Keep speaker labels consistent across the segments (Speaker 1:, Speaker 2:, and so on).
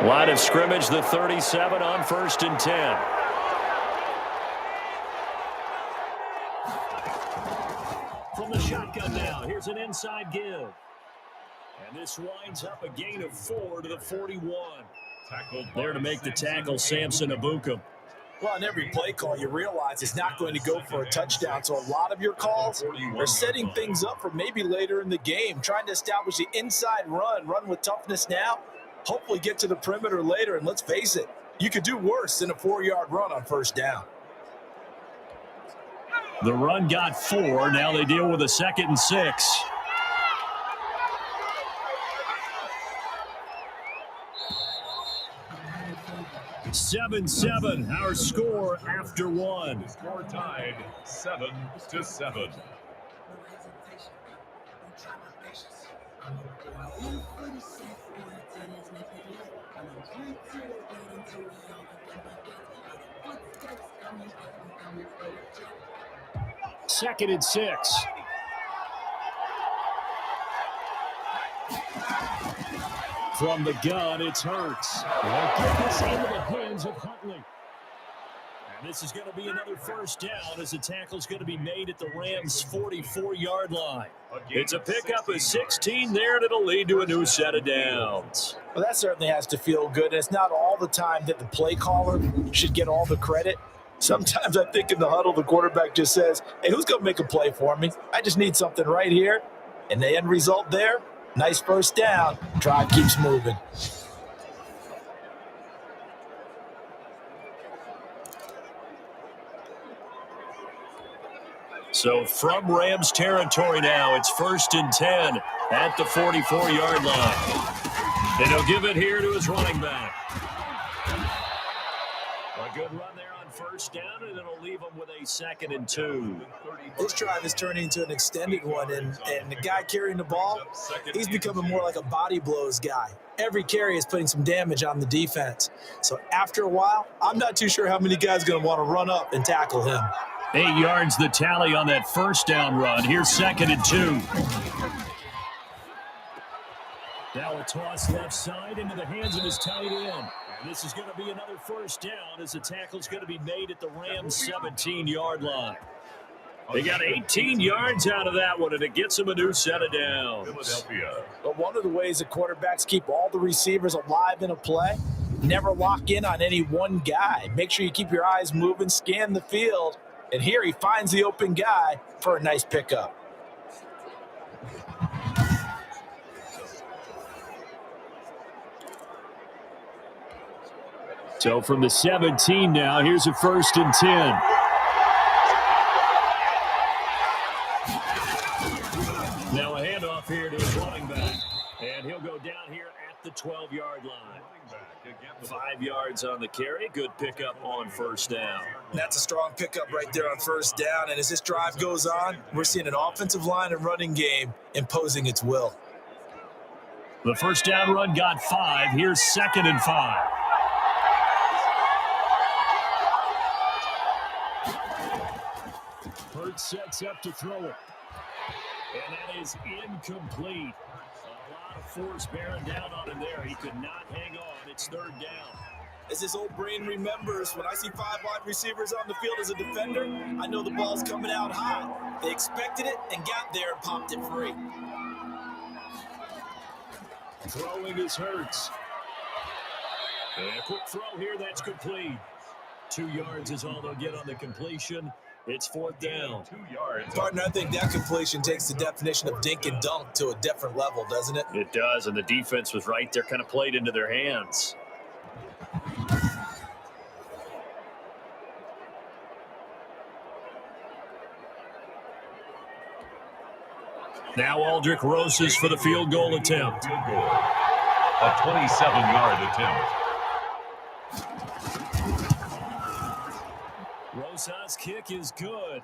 Speaker 1: Line of scrimmage, the 37 on 1st and 10. From the shotgun now, here's an inside give. And this winds up a gain of 4 to the 41. There to make the tackle, Samson Abukum.
Speaker 2: Well, in every play call, you realize it's not going to go for a touchdown. So a lot of your calls are setting things up for maybe later in the game, trying to establish the inside run with toughness now, hopefully get to the perimeter later. And let's face it, you could do worse than a 4-yard run on 1st down.
Speaker 1: The run got 4. Now they deal with a 2nd and 6. Seven, our score after 1.
Speaker 3: Score tied 7-7.
Speaker 1: Second and 6. From the gun, it's Hurts. Get this into the hands of Huntley. And this is going to be another 1st down as the tackle's going to be made at the Rams' 44-yard line. It's a pickup of 16 there, and it'll lead to a new set of downs.
Speaker 2: Well, that certainly has to feel good. It's not all the time that the play caller should get all the credit. Sometimes I think in the huddle, the quarterback just says, hey, who's going to make a play for me? I just need something right here. And the end result there, nice 1st down. Drive keeps moving.
Speaker 1: So from Rams territory now, it's 1st and 10 at the 44-yard line. And he'll give it here to his running back. A good run there on 1st down, and it'll leave him with a 2nd and 2.
Speaker 2: This drive is turning into an extended one, and the guy carrying the ball, he's becoming more like a body blows guy. Every carry is putting some damage on the defense. So after a while, I'm not too sure how many guys are going to want to run up and tackle him.
Speaker 1: 8 yards the tally on that 1st down run. Here's 2nd and 2. Now a toss left side into the hands of his tight end. And this is going to be another 1st down as the tackle's going to be made at the Rams' 17-yard line. They got 18 yards out of that one, and it gets them a new set of downs.
Speaker 3: Philadelphia.
Speaker 2: But one of the ways that quarterbacks keep all the receivers alive in a play, never lock in on any one guy. Make sure you keep your eyes moving, scan the field. And here he finds the open guy for a nice pickup.
Speaker 1: So from the 17 now, here's a 1st and 10. Now a handoff here to his running back. And he'll go down here at the 12-yard line. 5 yards on the carry. Good pickup on 1st down.
Speaker 2: That's a strong pickup right there on 1st down. And as this drive goes on, we're seeing an offensive line and running game imposing its will.
Speaker 1: The 1st down run got 5. Here's 2nd and 5. Hurts sets up to throw it. And that is incomplete. A lot of force bearing down on him there. He could not hang on. It's 3rd down.
Speaker 2: As his old brain remembers, when I see 5 wide receivers on the field as a defender, I know the ball's coming out hot. They expected it and got there and popped it free.
Speaker 1: Throwing is Hurts. And a quick throw here, that's complete. 2 yards is all they'll get on the completion. It's 4th down.
Speaker 3: 2 yards.
Speaker 2: Partner, I think that completion takes the definition of dink and dunk to a different level, doesn't it?
Speaker 1: It does, and the defense was right there, kind of played into their hands. Now Aldrich Rosas for the field goal attempt.
Speaker 3: Field goal. A 27-yard attempt.
Speaker 1: Rosas' kick is good.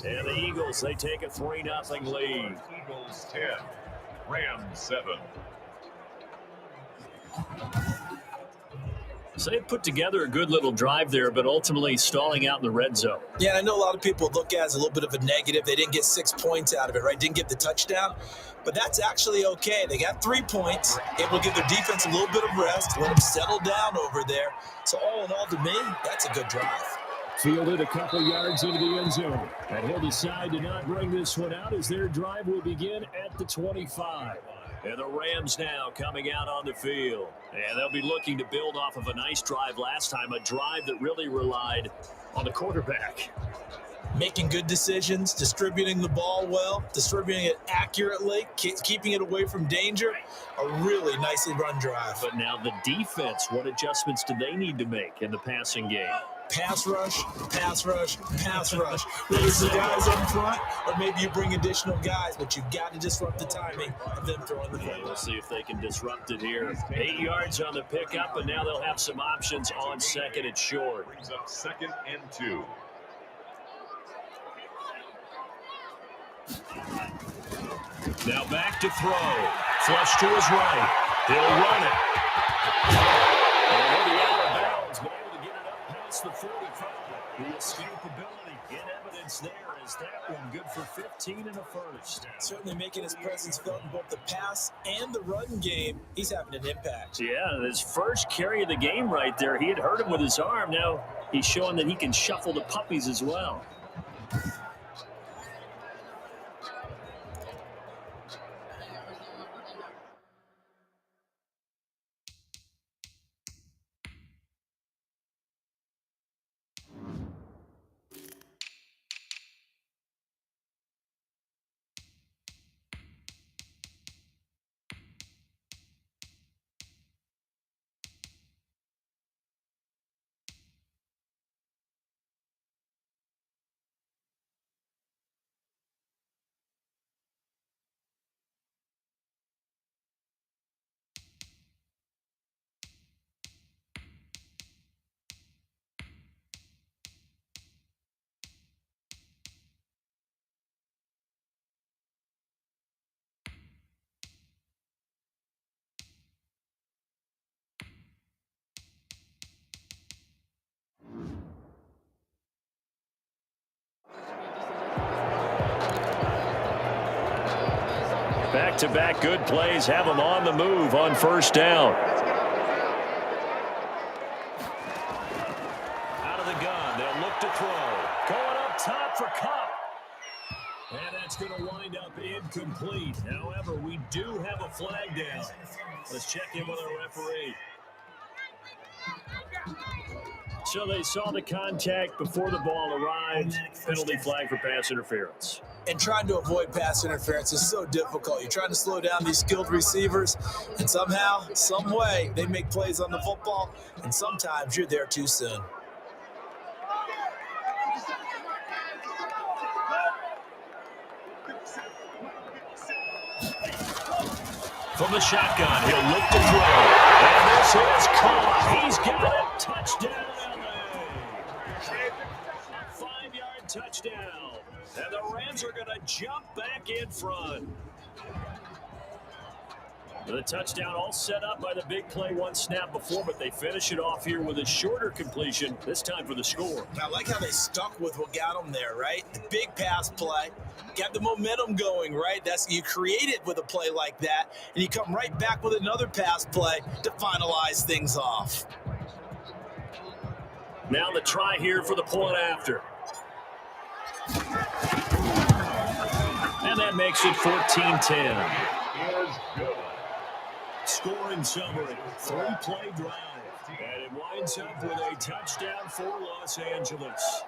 Speaker 1: And the Eagles, they take a 3-0 lead.
Speaker 3: Eagles 10, Rams 7.
Speaker 1: So they put together a good little drive there, but ultimately stalling out in the red zone.
Speaker 2: Yeah, and I know a lot of people look at it as a little bit of a negative. They didn't get 6 points out of it, right? Didn't get the touchdown. But that's actually okay. They got 3 points, able to give their defense a little bit of rest, let them settle down over there. So all in all, to me, that's a good drive.
Speaker 1: Fielded a couple yards into the end zone. And he'll decide to not bring this one out as their drive will begin at the 25. And the Rams now coming out on the field. And they'll be looking to build off of a nice drive last time, a drive that really relied on the quarterback.
Speaker 2: Making good decisions, distributing the ball well, distributing it accurately, keeping it away from danger. A really nicely run drive.
Speaker 1: But now the defense, what adjustments do they need to make in the passing game?
Speaker 2: Pass rush, pass rush, pass rush. Whether it's the guys up front or maybe you bring additional guys, but you've got to disrupt the timing of them throwing the ball.
Speaker 1: We'll see if they can disrupt it here. 8 yards on the pickup, and now they'll have some options on second and short.
Speaker 3: Brings up 2nd and 2.
Speaker 1: Now back to throw. Flush to his right. He'll run it. And out of bounds, but able to get it up past the 45. The escapability in evidence there is that one good for 15 and a first.
Speaker 2: Certainly making his presence felt in both the pass and the run game. He's having an impact.
Speaker 1: Yeah, his first carry of the game right there. He had hurt him with his arm. Now he's showing that he can shuffle the puppies as well. Back-to-back good plays have them on the move on first down. Out of the gun, they'll look to throw. Going up top for Cup. And that's going to wind up incomplete. However, we do have a flag down. Let's check in with our referee. So they saw the contact before the ball arrived. Penalty flag for pass interference.
Speaker 2: And trying to avoid pass interference is so difficult. You're trying to slow down these skilled receivers, and somehow, some way, they make plays on the football, and sometimes you're there too soon.
Speaker 1: From the shotgun, he'll look to throw. And this is caught. He's got it. Touchdown, LA. 5-yard touchdown. And the Rams are going to jump back in front. The touchdown all set up by the big play one snap before, but they finish it off here with a shorter completion, this time for the score.
Speaker 2: I like how they stuck with what got them there, right? The big pass play, got the momentum going, right? You create it with a play like that, and you come right back with another pass play to finalize things off.
Speaker 1: Now the try here for the point after. And that makes it 14-10. Scoring summary, 3-play drive. And it winds up with a touchdown for Los Angeles.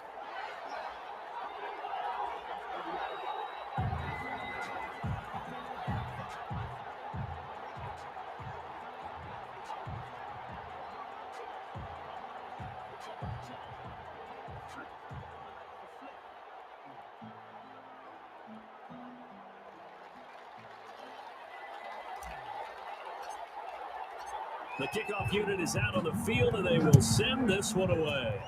Speaker 1: The kickoff unit is out on the field, and they will send this one away.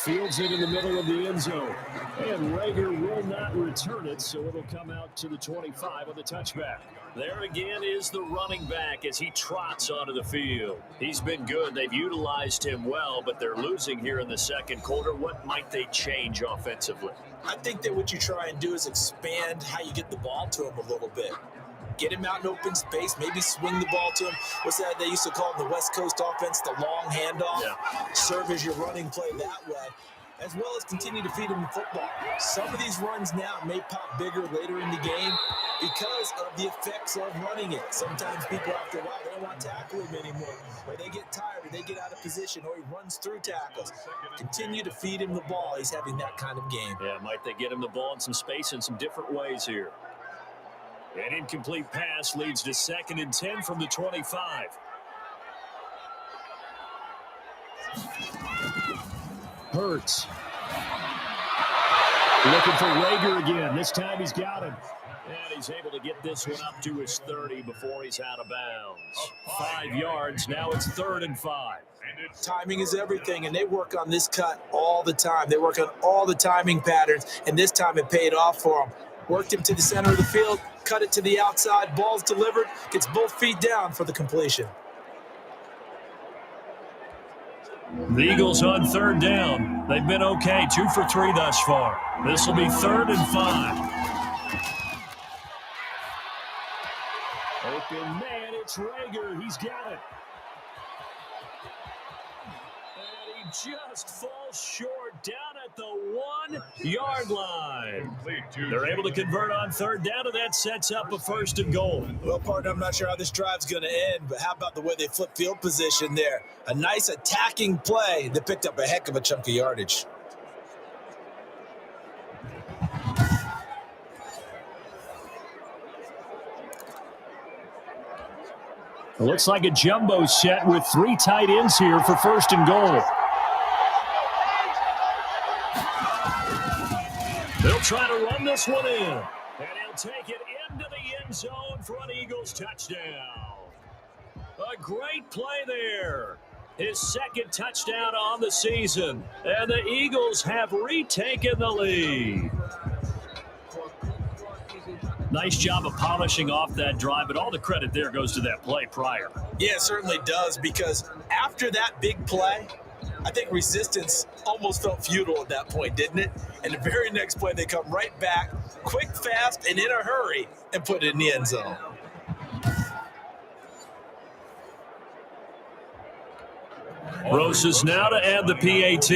Speaker 1: Fields it in the middle of the end zone. And Rager will not return it, so it'll come out to the 25 on the touchback. There again is the running back as he trots onto the field. He's been good. They've utilized him well, but they're losing here in the second quarter. What might they change offensively?
Speaker 2: I think that what you try and do is expand how you get the ball to him a little bit. Get him out in open space, maybe swing the ball to him. What's that they used to call in the West Coast offense, the long handoff? Yeah. Serve as your running play that way, as well as continue to feed him the football. Some of these runs now may pop bigger later in the game because of the effects of running it. Sometimes people after a while, they don't want to tackle him anymore, or they get tired, or they get out of position, or he runs through tackles. Continue to feed him the ball. He's having that kind of game.
Speaker 1: Yeah, might they get him the ball in some space in some different ways here. An incomplete pass leads to 2nd and 10 from the 25. Hurts. Looking for Rager again. This time he's got him. And he's able to get this one up to his 30 before he's out of bounds. 5 yards. Now it's 3rd and 5.
Speaker 2: Timing is everything, and they work on this cut all the time. They work on all the timing patterns, and this time it paid off for them. Worked him to the center of the field, cut it to the outside, ball's delivered, gets both feet down for the completion.
Speaker 1: The Eagles on 3rd down. They've been okay, 2 for 3 thus far. This will be 3rd and 5. Open man, it's Rager. He's got it. And he just falls short down at the 1-yard line. They're able to convert on 3rd down, and that sets up a 1st and goal.
Speaker 2: Well, partner, I'm not sure how this drive's going to end, but how about the way they flip field position there? A nice attacking play that picked up a heck of a chunk of yardage.
Speaker 1: It looks like a jumbo set with 3 tight ends here for 1st and goal. They'll try to run this one in. And he'll take it into the end zone for an Eagles touchdown. A great play there. His 2nd touchdown on the season. And the Eagles have retaken the lead. Nice job of polishing off that drive, but all the credit there goes to that play prior.
Speaker 2: Yeah, it certainly does, because after that big play, I think resistance almost felt futile at that point, didn't it? And the very next play, they come right back, quick, fast, and in a hurry, and put it in the end zone.
Speaker 1: Roses now to add the PAT.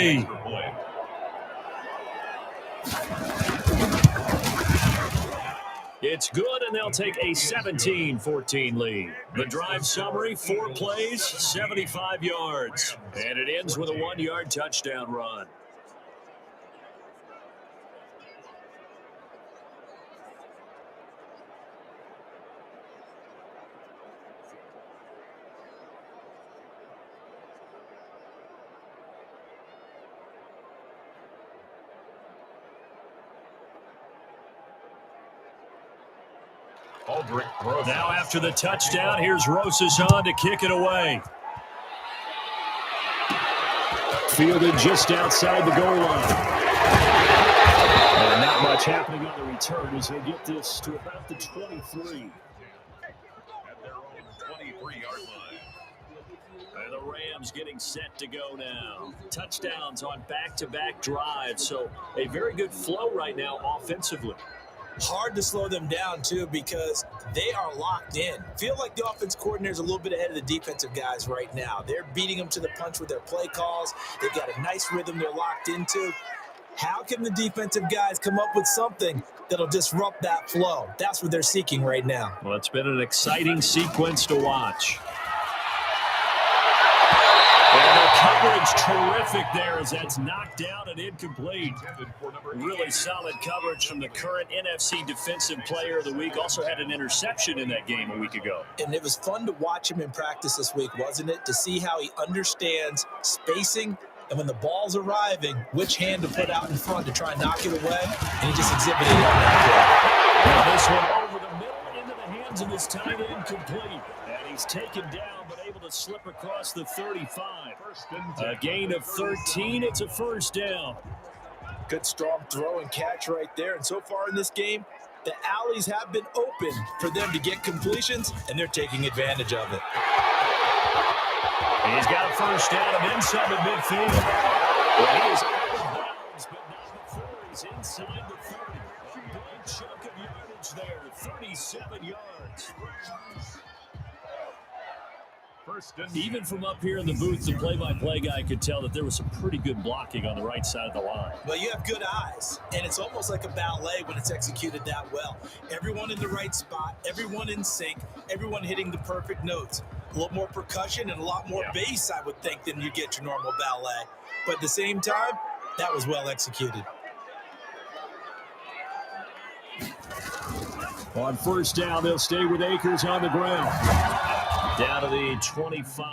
Speaker 1: It's good, and they'll take a 17-14 lead. The drive summary, 4 plays, 75 yards. And it ends with a 1-yard touchdown run. Now after the touchdown, here's Rosas on to kick it away. Fielded just outside the goal line. And not much happening on the return as they get this to about the 23.
Speaker 3: At their own 23-yard line.
Speaker 1: And the Rams getting set to go now. Touchdowns on back-to-back drives, so a very good flow right now offensively.
Speaker 2: Hard to slow them down, too, because they are locked in. Feel like the offense coordinator is a little bit ahead of the defensive guys right now. They're beating them to the punch with their play calls. They've got a nice rhythm they're locked into. How can the defensive guys come up with something that'll disrupt that flow? That's what they're seeking right now.
Speaker 1: Well, it's been an exciting sequence to watch. And the coverage terrific there as that's knocked down and incomplete. Really solid coverage from the current NFC Defensive Player of the Week. Also had an interception in that game a week ago.
Speaker 2: And it was fun to watch him in practice this week, wasn't it? To see how he understands spacing and when the ball's arriving, which hand to put out in front to try and knock it away. And he just exhibited it on that play.
Speaker 1: This one over the middle into the hands hands of his tight end complete. And he's taken down, but able to slip across the 35. A gain of 13. It's a first down.
Speaker 2: Good strong throw and catch right there. And so far in this game, the alleys have been open for them to get completions, and they're taking advantage of it.
Speaker 1: He's got a first down and inside the midfield. Well, he is out of bounds, but not before he's inside the 30. A big chunk of yardage there, 37 yards. Even from up here in the booth, the play-by-play guy could tell that there was some pretty good blocking on the right side of the line.
Speaker 2: Well, you have good eyes, and it's almost like a ballet when it's executed that well. Everyone in the right spot, everyone in sync, everyone hitting the perfect notes. A little more percussion and a lot more bass, I would think, than you get your normal ballet. But at the same time, that was well executed.
Speaker 1: On first down, they'll stay with Akers on the ground. Down to the 25.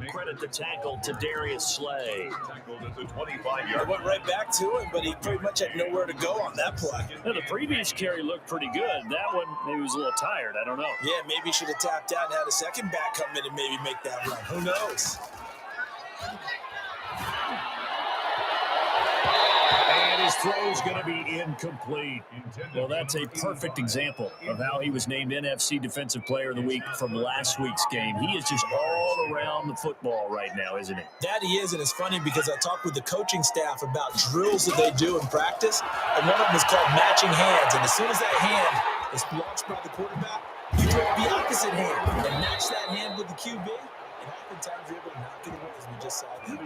Speaker 1: Credit the tackle to Darius Slay.
Speaker 3: Tackled at the 25-yard.
Speaker 2: It went right back to him, but he pretty much had nowhere to go on that play.
Speaker 1: Now, the previous carry looked pretty good. That one, maybe was a little tired. I don't know.
Speaker 2: Yeah, maybe he should have tapped out and had a second back come in and maybe make that run. Who knows?
Speaker 1: And his throw is going to be incomplete. Well, that's a perfect example of how he was named NFC Defensive Player of the Week from last week's game. He is just all around the football right now, isn't he?
Speaker 2: That he is, and it's funny because I talked with the coaching staff about drills that they do in practice, and one of them is called matching hands. And as soon as that hand is launched by the quarterback, you throw the opposite hand and match that hand with the QB, and oftentimes you're able to knock it away, as we just saw there.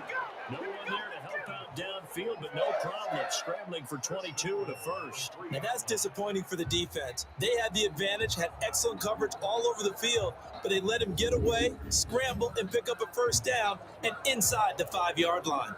Speaker 1: No one there to help out downfield, but no problem scrambling for 22 to first.
Speaker 2: Now that's disappointing for the defense. They had the advantage, had excellent coverage all over the field, but they let him get away, scramble, and pick up a first down and inside the 5-yard line.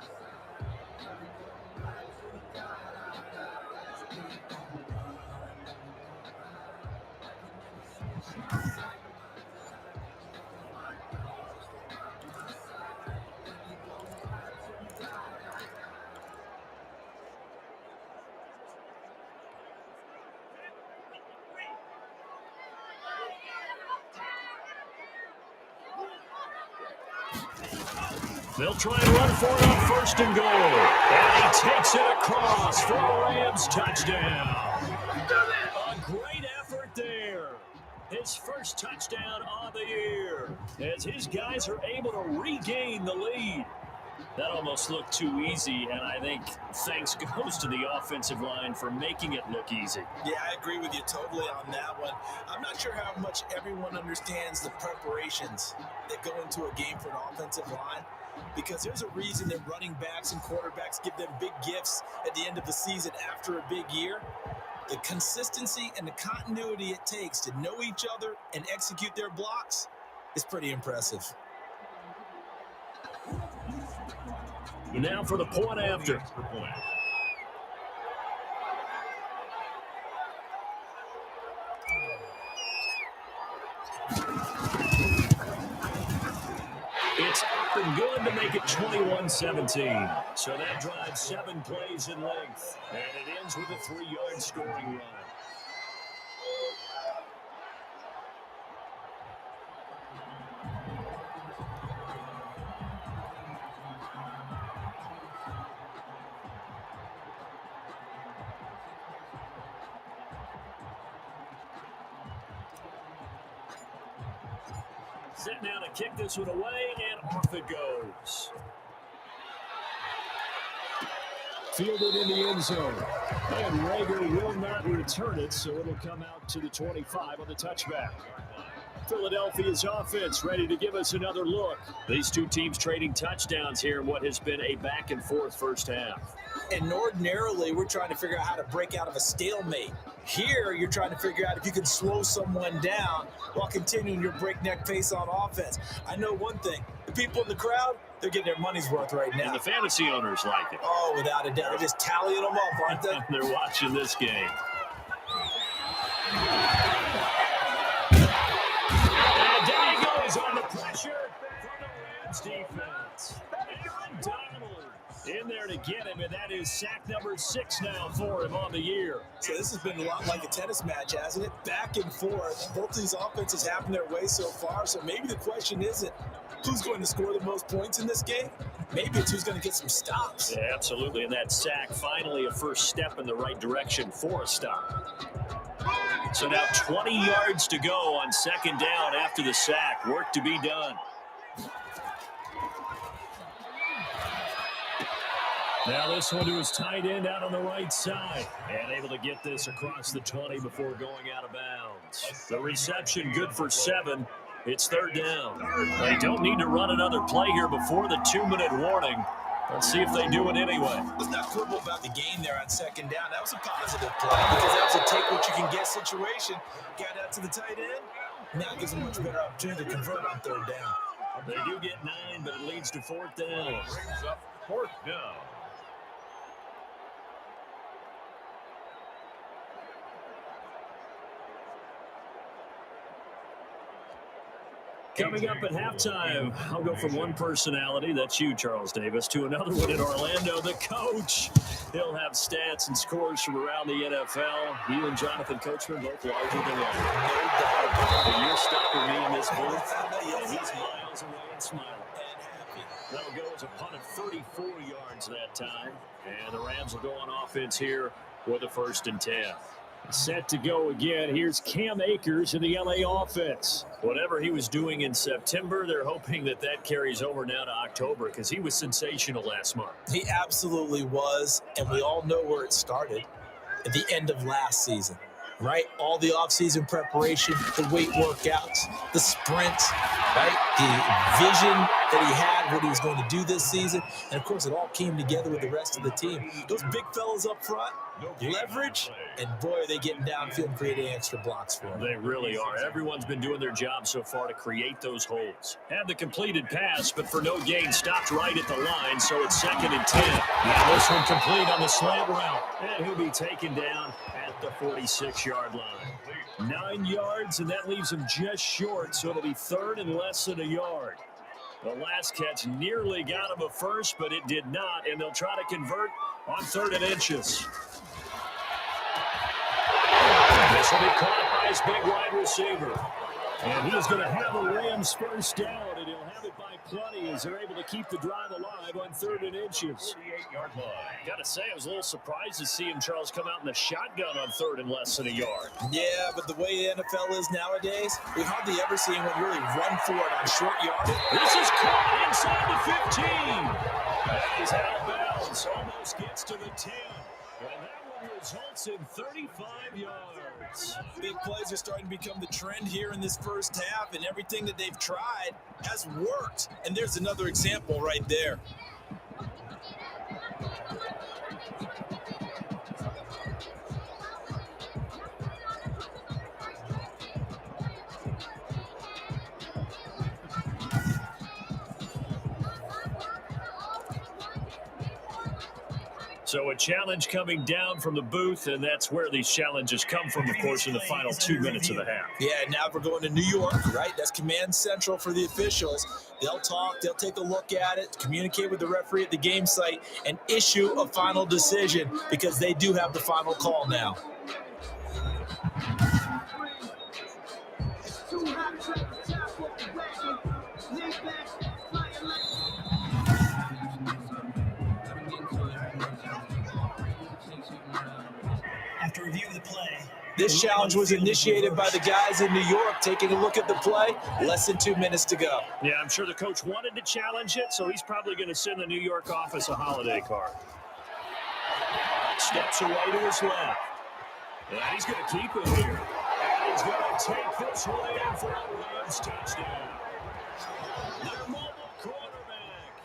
Speaker 1: They'll try and run for it on first and goal. And he takes it across for a Rams touchdown. A great effort there. His first touchdown on the year as his guys are able to regain the lead. That almost looked too easy, and I think thanks goes to the offensive line for making it look easy.
Speaker 2: Yeah, I agree with you totally on that one. I'm not sure how much everyone understands the preparations that go into a game for an offensive line, because there's a reason that running backs and quarterbacks give them big gifts at the end of the season after a big year. The consistency and the continuity it takes to know each other and execute their blocks is pretty impressive.
Speaker 1: Now for the point after. It's up and good to make it 21-17. So that drives 7 plays in length. And it ends with a 3-yard scoring run. Set now to kick this one away, and off it goes. Fielded in the end zone. And Rager will not return it, so it'll come out to the 25 on the touchback. Philadelphia's offense ready to give us another look. These two teams trading touchdowns here in what has been a back-and-forth first half.
Speaker 2: And ordinarily, we're trying to figure out how to break out of a stalemate. Here, you're trying to figure out if you can slow someone down while continuing your breakneck pace on offense. I know one thing. The people in the crowd, they're getting their money's worth right now.
Speaker 1: And the fantasy owners like it.
Speaker 2: Oh, without a doubt. They're just tallying them up, aren't they?
Speaker 1: They're watching this game. And there he goes on the pressure from the Rams defense. Aaron Donald in there to get him, and that is sack number 6 now for him on the year.
Speaker 2: So this has been a lot like a tennis match, hasn't it? Back and forth. Both of these offenses happen their way so far, so maybe the question isn't who's going to score the most points in this game. Maybe it's who's going to get some stops.
Speaker 1: Yeah, absolutely, and that sack finally a first step in the right direction for a stop. So now 20 yards to go on second down after the sack. Work to be done. Now this one to his tight end out on the right side. And able to get this across the 20 before going out of bounds. The reception good for 7. It's third down. They don't need to run another play here before the 2-minute warning. Let's see if they do it anyway.
Speaker 2: Let's not quibble about the gain there on second down. That was a positive play because that was a take-what-you-can-get situation. Got out to the tight end. Now it gives them a much better opportunity to convert on third down.
Speaker 1: They do get 9, but it leads to fourth down.
Speaker 3: Brings up fourth down.
Speaker 1: Coming up at halftime, I'll go from one personality, that's you, Charles Davis, to another one in Orlando, the coach. He'll have stats and scores from around the NFL. You and Jonathan Coachman both larger than life. And you're stopping me in this booth, and he's miles away and smiling. That'll go as a punt of 34 yards that time. And the Rams will go on offense here with a 1st and 10. Set to go again. Here's Cam Akers in the LA offense. Whatever he was doing in September, they're hoping that that carries over now to October because he was sensational last month.
Speaker 2: He absolutely was, and we all know where it started at the end of last season, right? All the offseason preparation, the weight workouts, the sprints, right? The vision that he had, what he was going to do this season, and of course it all came together with the rest of the team. Those big fellas up front, leverage, and boy, are they getting downfield and creating extra blocks for him.
Speaker 1: They really are. Everyone's been doing their job so far to create those holes. Had the completed pass, but for no gain, stopped right at the line, so it's 2nd and 10. Now this one complete on the slant route, and he'll be taken down at the 46-yard line. 9 yards, and that leaves him just short, so it'll be 3rd and less than a yard. The last catch nearly got him a first, but it did not, and they'll try to convert on 3rd and inches. This will be caught by his big wide receiver. And he's going to have the Rams first down, and he'll have it by plenty as they're able to keep the drive alive on 3rd and inches.
Speaker 3: 48-yard line.
Speaker 1: Got to say, I was a little surprised to see him, Charles, come out in the shotgun on 3rd and less than a yard.
Speaker 2: Yeah, but the way the NFL is nowadays, we hardly ever see anyone really run for it on short yardage.
Speaker 1: This is caught inside the 15. That is out of bounds. Almost gets to the 10. And that one results in 35 yards.
Speaker 2: Big plays are starting to become the trend here in this first half, and everything that they've tried has worked. And there's another example right there.
Speaker 1: So a challenge coming down from the booth, and that's where these challenges come from, of course, in the final 2 minutes of the half.
Speaker 2: Yeah, now we're going to New York, right? That's command central for the officials. They'll talk, they'll take a look at it, communicate with the referee at the game site, and issue a final decision because they do have the final call now.
Speaker 4: After review of the play,
Speaker 2: this challenge was initiated by the guys in New York taking a look at the play. Less than 2 minutes to go.
Speaker 1: Yeah, I'm sure the coach wanted to challenge it, so he's probably going to send the New York office a holiday card. Steps away to his left. And he's going to keep it here. And he's going to take this one in for a Rams touchdown. Their mobile quarterback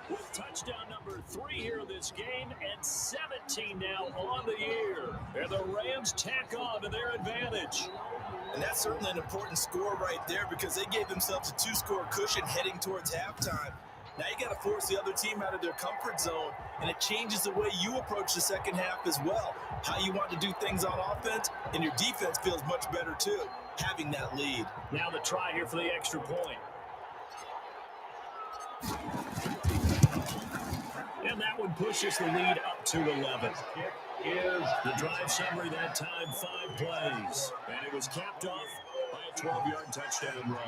Speaker 1: with touchdown number 3 here in this game and 17 now on the year. And the Rams tack on to their advantage.
Speaker 2: And that's certainly an important score right there because they gave themselves a 2-score cushion heading towards halftime. Now you got to force the other team out of their comfort zone, and it changes the way you approach the second half as well. How you want to do things on offense, and your defense feels much better too, having that lead.
Speaker 1: Now the try here for the extra point. And that one pushes the lead up to 11. The drive summary that time, 5 plays. And it was capped off by a 12-yard touchdown run.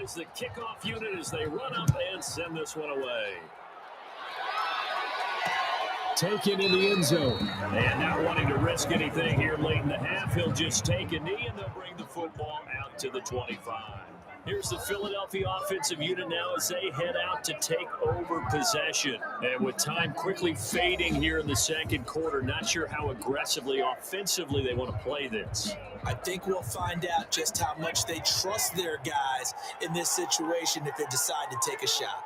Speaker 1: Is the kickoff unit as they run up and send this one away. Taken in the end zone. And not wanting to risk anything here late in the half, he'll just take a knee and they'll bring the football out to the 25. Here's the Philadelphia offensive unit now as they head out to take over possession. And with time quickly fading here in the second quarter, not sure how aggressively, offensively they want to play this.
Speaker 2: I think we'll find out just how much they trust their guys in this situation if they decide to take a shot.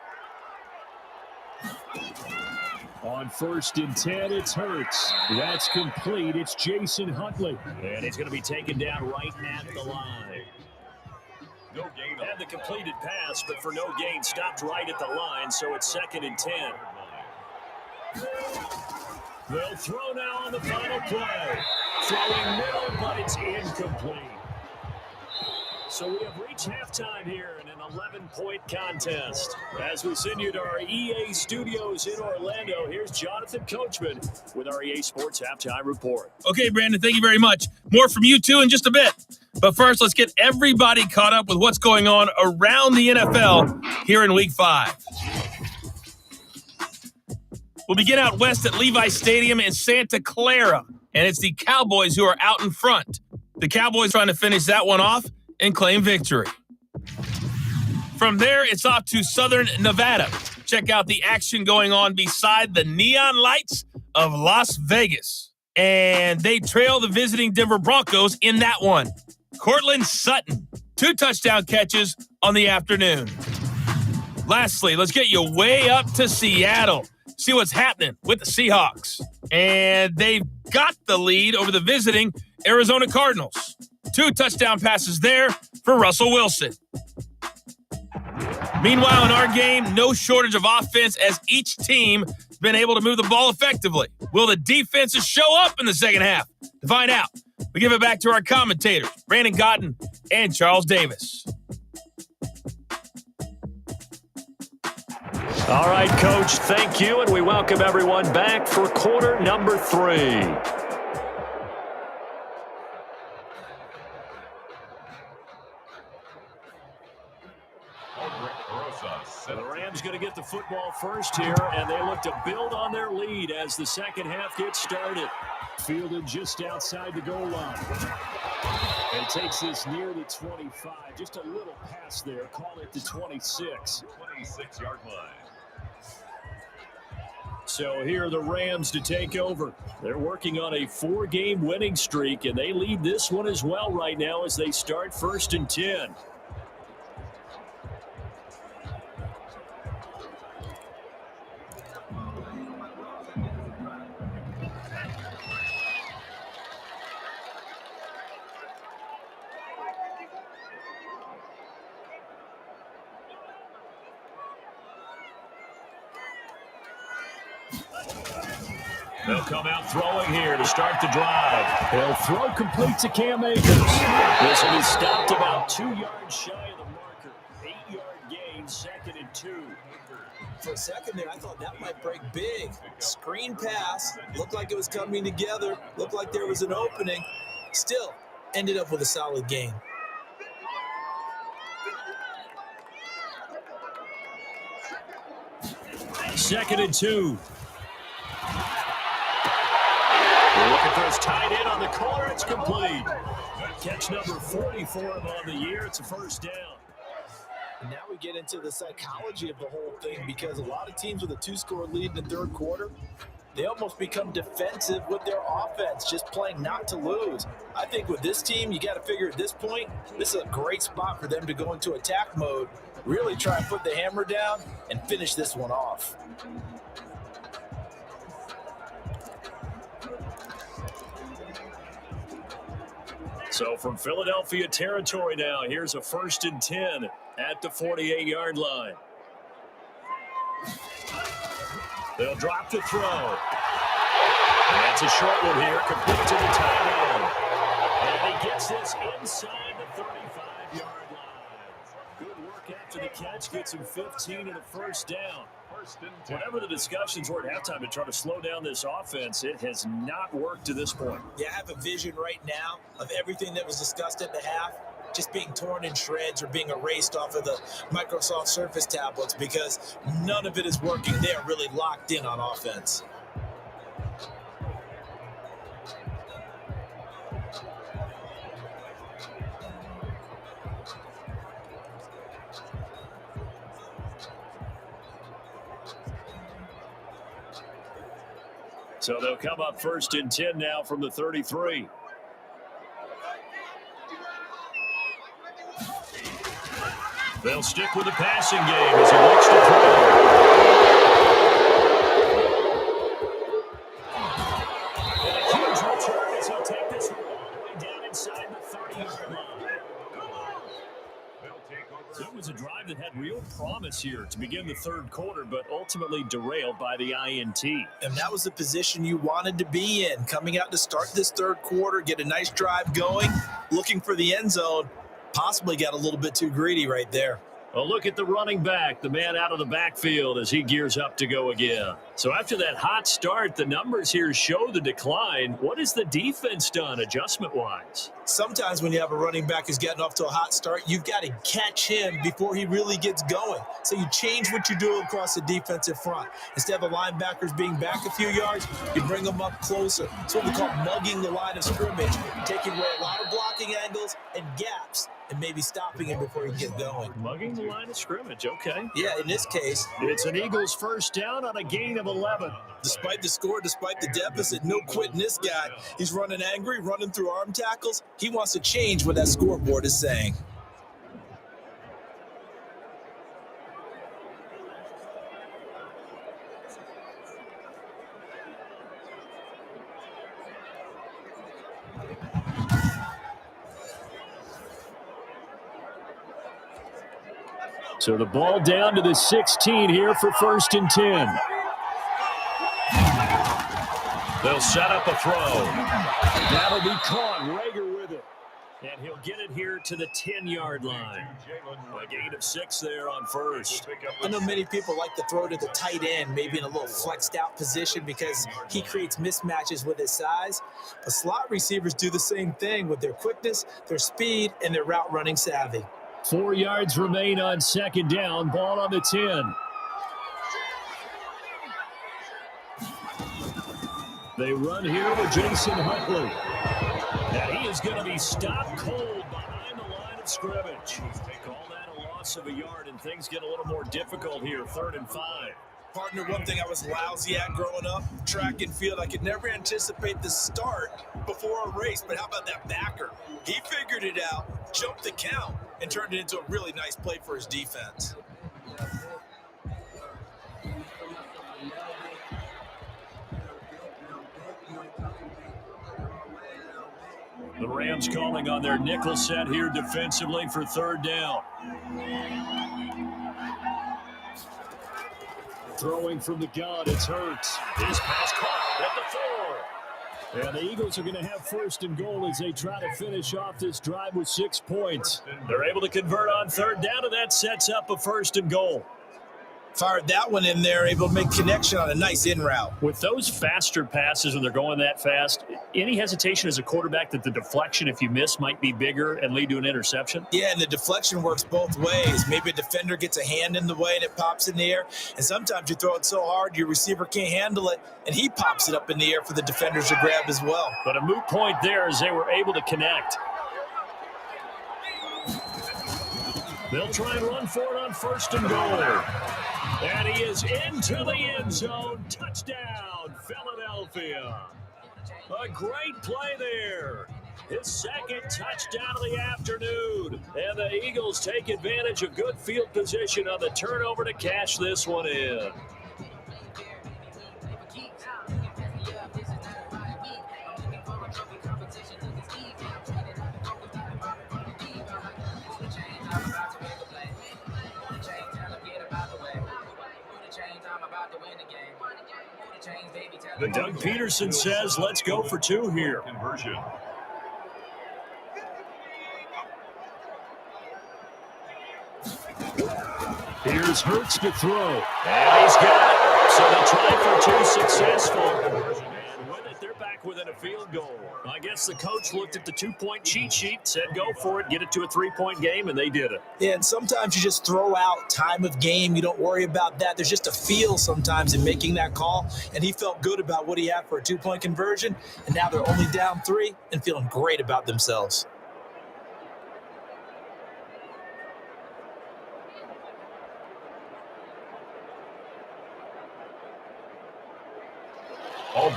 Speaker 1: On 1st and 10, it's Hurts. That's complete. It's Jason Huntley. And he's going to be taken down right at the line.
Speaker 3: No gain.
Speaker 1: Had the completed pass, but for no gain, stopped right at the line, so it's 2nd and 10. They'll throw now on the final play. Throwing middle, but it's incomplete. So we have reached halftime here in an 11-point contest. As we send you to our EA studios in Orlando, here's Jonathan Coachman with our EA Sports Halftime Report.
Speaker 5: Okay, Brandon, thank you very much. More from you two in just a bit. But first, let's get everybody caught up with what's going on around the NFL here in Week 5. We'll begin out west at Levi Stadium in Santa Clara, and it's the Cowboys who are out in front. The Cowboys trying to finish that one off and claim victory. From there, it's off to Southern Nevada. Check out the action going on beside the neon lights of Las Vegas. And they trail the visiting Denver Broncos in that one. Cortland Sutton, 2 touchdown catches on the afternoon. Lastly, let's get you way up to Seattle. See what's happening with the Seahawks. And they've got the lead over the visiting Arizona Cardinals. 2 touchdown passes there for Russell Wilson. Meanwhile, in our game, no shortage of offense as each team has been able to move the ball effectively. Will the defenses show up in the second half? To find out, we give it back to our commentators, Brandon Cotton and Charles Davis.
Speaker 1: All right, Coach, thank you, and we welcome everyone back for quarter number 3. The Rams going to get the football first here, and they look to build on their lead as the second half gets started. Fielded just outside the goal line. And takes this near the 25. Just a little pass there. Call it the 26.
Speaker 3: 26-yard line.
Speaker 1: So here are the Rams to take over. They're working on a 4-game winning streak, and they lead this one as well right now as they start 1st and 10. They'll come out throwing here to start the drive. They'll throw complete to Cam Akers. This one is stopped about 2 yards shy of the marker. 8-yard gain, 2nd and 2.
Speaker 2: For a second there, I thought that might break big. Screen pass. Looked like it was coming together. Looked like there was an opening. Still, ended up with a solid gain.
Speaker 1: Second and 2. We're looking for his tight end on the corner. It's complete. Catch number 40 for him on the year. It's a first down.
Speaker 2: And now we get into the psychology of the whole thing, because a lot of teams with a 2-score lead in the third quarter, they almost become defensive with their offense, just playing not to lose. I think with this team, you got to figure at this point, this is a great spot for them to go into attack mode, really try and put the hammer down and finish this one off.
Speaker 1: So from Philadelphia territory now, here's a 1st and 10 at the 48-yard line. They'll drop the throw. And that's a short one here, complete to the tight end. And he gets this inside the 35-yard line. Good work after the catch, gets him 15 and a first down. Whatever the discussions were at halftime to try to slow down this offense, it has not worked to this point.
Speaker 2: Yeah, I have a vision right now of everything that was discussed at the half just being torn in shreds or being erased off of the Microsoft Surface tablets because none of it is working. They are really locked in on offense.
Speaker 1: So they'll come up 1st and 10 now from the 33. They'll stick with the passing game as he looks to throw. And a huge return as he'll take this one all the way down inside the 30-yard line. So it was a drive that had real promise here to begin the third quarter, but ultimately derailed by the INT.
Speaker 2: And that was the position you wanted to be in, coming out to start this third quarter, get a nice drive going, looking for the end zone. Possibly got a little bit too greedy right there.
Speaker 1: Well, look at the running back, the man out of the backfield as he gears up to go again. So after that hot start, the numbers here show the decline. What has the defense done adjustment-wise?
Speaker 2: Sometimes when you have a running back who's getting off to a hot start, you've got to catch him before he really gets going. So you change what you do across the defensive front. Instead of the linebackers being back a few yards, you bring them up closer. It's what we call mugging the line of scrimmage, taking away a lot of blocking angles and gaps, and maybe stopping him before he gets going.
Speaker 1: Mugging the line of scrimmage, okay.
Speaker 2: Yeah, in this case,
Speaker 1: it's an Eagles first down on a gain of 11.
Speaker 2: Despite the score, despite the deficit, no quitting this guy. He's running angry, running through arm tackles. He wants to change what that scoreboard is saying.
Speaker 1: So the ball down to the 16 here for 1st and 10. They'll set up a throw. That'll be caught. Rager with it. And he'll get it here to the 10-yard line. A gain of 6 there on first.
Speaker 2: I know many people like to throw to the tight end, maybe in a little flexed out position because he creates mismatches with his size. But slot receivers do the same thing with their quickness, their speed, and their route running savvy.
Speaker 1: 4 yards remain on 2nd down. Ball on the 10. They run here with Jason Huntley. And he is going to be stopped cold behind the line of scrimmage. Call that a loss of a yard, and things get a little more difficult here. 3rd and 5.
Speaker 2: Partner, one thing I was lousy at growing up, track and field. I could never anticipate the start before a race, but how about that backer? He figured it out, jumped the count, and turned it into a really nice play for his defense.
Speaker 1: The Rams calling on their nickel set here defensively for 3rd down. Throwing from the gun, it's Hurts. His pass caught at the 4. And the Eagles are going to have 1st and goal as they try to finish off this drive with 6 points. They're able to convert on 3rd down, and that sets up a 1st and goal.
Speaker 2: Fired that one in there, able to make connection on a nice in route.
Speaker 1: With those faster passes when they're going that fast, any hesitation as a quarterback that the deflection, if you miss, might be bigger and lead to an interception?
Speaker 2: Yeah, and the deflection works both ways. Maybe a defender gets a hand in the way and it pops in the air. And sometimes you throw it so hard your receiver can't handle it, and he pops it up in the air for the defenders to grab as well.
Speaker 1: But a moot point there as they were able to connect. They'll try and run for it on 1st and goal. And he is into the end zone. Touchdown, Philadelphia. A great play there. His 2nd touchdown of the afternoon. And the Eagles take advantage of good field position on the turnover to cash this one in. Doug Peterson says, let's go for 2 here.
Speaker 3: Conversion.
Speaker 1: Here's Hurts to throw. And he's got it. So they try for 2 successful. And with it, they're back within a field goal. I guess the coach looked at the 2-point cheat sheet, said go for it, get it to a 3-point game, and they did it.
Speaker 2: Yeah, and sometimes you just throw out time of game. You don't worry about that. There's just a feel sometimes in making that call, and he felt good about what he had for a 2-point conversion, and now they're only down 3 and feeling great about themselves.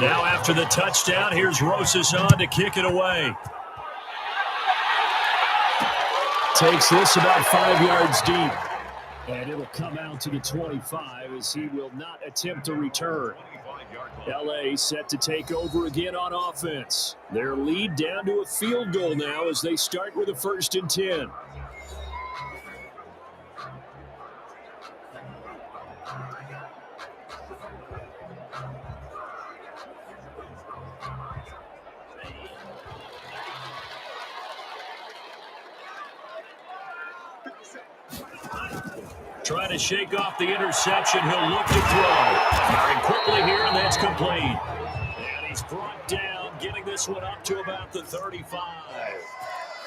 Speaker 1: Now after the touchdown, here's Rosas on to kick it away. Takes this about 5 yards deep. And it'll come out to the 25 as he will not attempt a return. LA set to take over again on offense. Their lead down to a field goal now as they start with a 1st and 10. Trying to shake off the interception. He'll look to throw. Firing quickly here, and that's complete. And he's brought down, getting this one up to about the 35.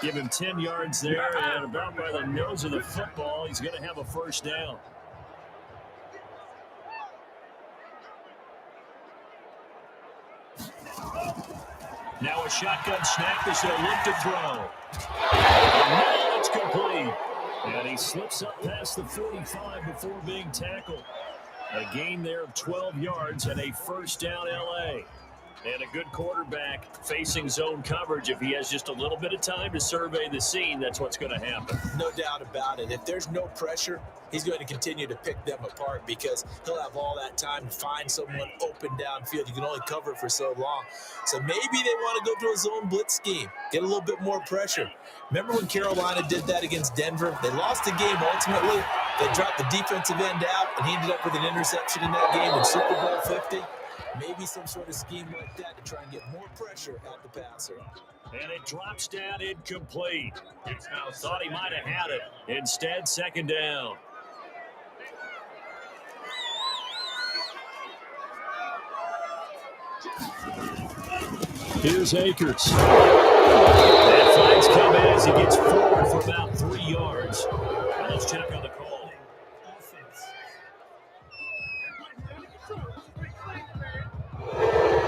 Speaker 1: Give him 10 yards there, and about by the nose of the football, he's going to have a 1st down. Now a shotgun snap as they'll look to throw. And now it's complete. And he slips up past the 45 before being tackled. A gain there of 12 yards and a 1st down LA. And a good quarterback facing zone coverage. If he has just a little bit of time to survey the scene, that's what's going to happen.
Speaker 2: No doubt about it. If there's no pressure, he's going to continue to pick them apart because he'll have all that time to find someone open downfield. You can only cover it for so long. So maybe they want to go to a zone blitz scheme, get a little bit more pressure. Remember when Carolina did that against Denver? They lost the game ultimately. They dropped the defensive end out, and he ended up with an interception in that game in Super Bowl 50. Maybe some sort of scheme like that to try and get more pressure at the passer.
Speaker 1: And it drops down incomplete. Thought he might have had it. Instead, 2nd down. Here's Akers. That flags come in as he gets forward for about 3 yards. Now let's check on the call.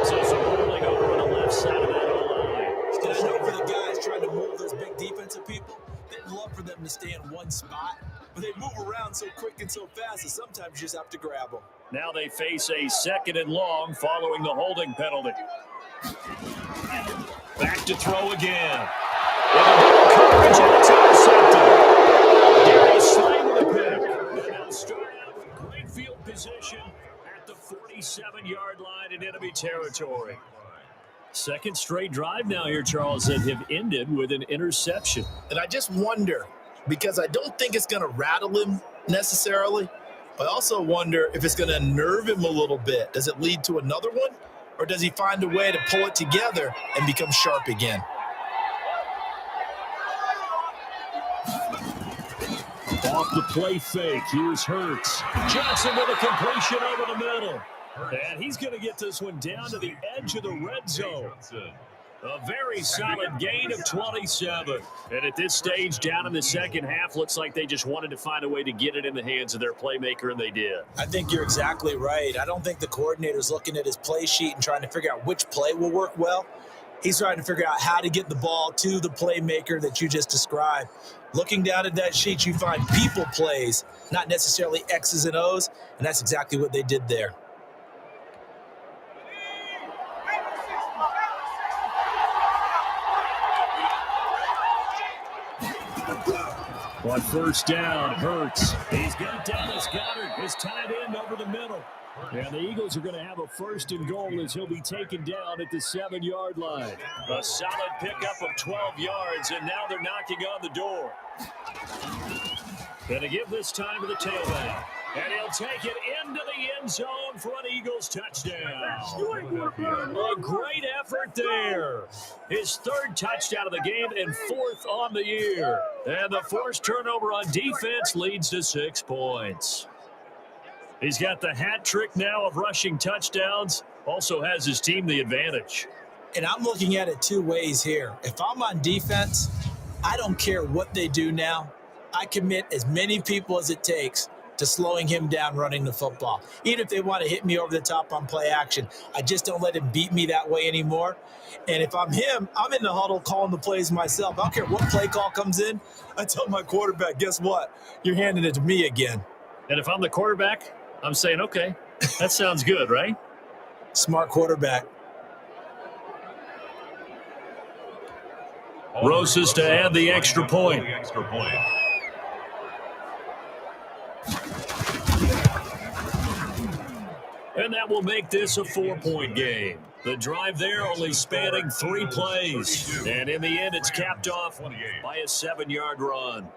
Speaker 1: So some rolling over on the left side of that O-line.
Speaker 2: And I know for the guys trying to move those big defensive people, they'd love for them to stay in one spot, but they move around so quick and so fast that sometimes you just have to grab them.
Speaker 1: Now they face a 2nd and long following the holding penalty. Back to throw again. With a little coverage, and it's intercepted. Darius Slay with a pick. And they'll start out with great field position at the 47-yard line in enemy territory. 2nd straight drive now here, Charles, that have ended with an interception.
Speaker 2: And I just wonder, because I don't think it's going to rattle him necessarily, but I also wonder if it's going to nerve him a little bit. Does it lead to another one? Or does he find a way to pull it together and become sharp again?
Speaker 1: Off the play fake, here's Hurts. Johnson with a completion over the middle. And he's going to get this one down to the edge of the red zone. A very solid gain of 27. And at this stage, down in the 2nd half, looks like they just wanted to find a way to get it in the hands of their playmaker, and they did.
Speaker 2: I think you're exactly right. I don't think the coordinator's looking at his play sheet and trying to figure out which play will work well. He's trying to figure out how to get the ball to the playmaker that you just described. Looking down at that sheet, you find people plays, not necessarily X's and O's, and that's exactly what they did there.
Speaker 1: On 1st down, Hurts. He's got Dallas Goedert, his tight end, over the middle. And the Eagles are going to have a 1st and goal as he'll be taken down at the 7-yard line. A solid pickup of 12 yards, and now they're knocking on the door. Going to give this time to the tailback. And he'll take it into the end zone for an Eagles touchdown. A great effort there. His third touchdown of the game and fourth on the year. And the forced turnover on defense leads to 6 points. He's got the hat trick now of rushing touchdowns. Also has his team the advantage.
Speaker 2: And I'm looking at it 2 ways here. If I'm on defense, I don't care what they do now. I commit as many people as it takes to slowing him down running the football. Even if they want to hit me over the top on play action, I just don't let him beat me that way anymore. And if I'm him, I'm in the huddle calling the plays myself. I don't care what play call comes in. I tell my quarterback, guess what? You're handing it to me again.
Speaker 1: And if I'm the quarterback, I'm saying, okay, that sounds good, right?
Speaker 2: Smart quarterback.
Speaker 1: Rosas to add the extra point. And that will make this a 4-point game. The drive there only spanning 3 plays. And in the end, it's capped off by a 7-yard run.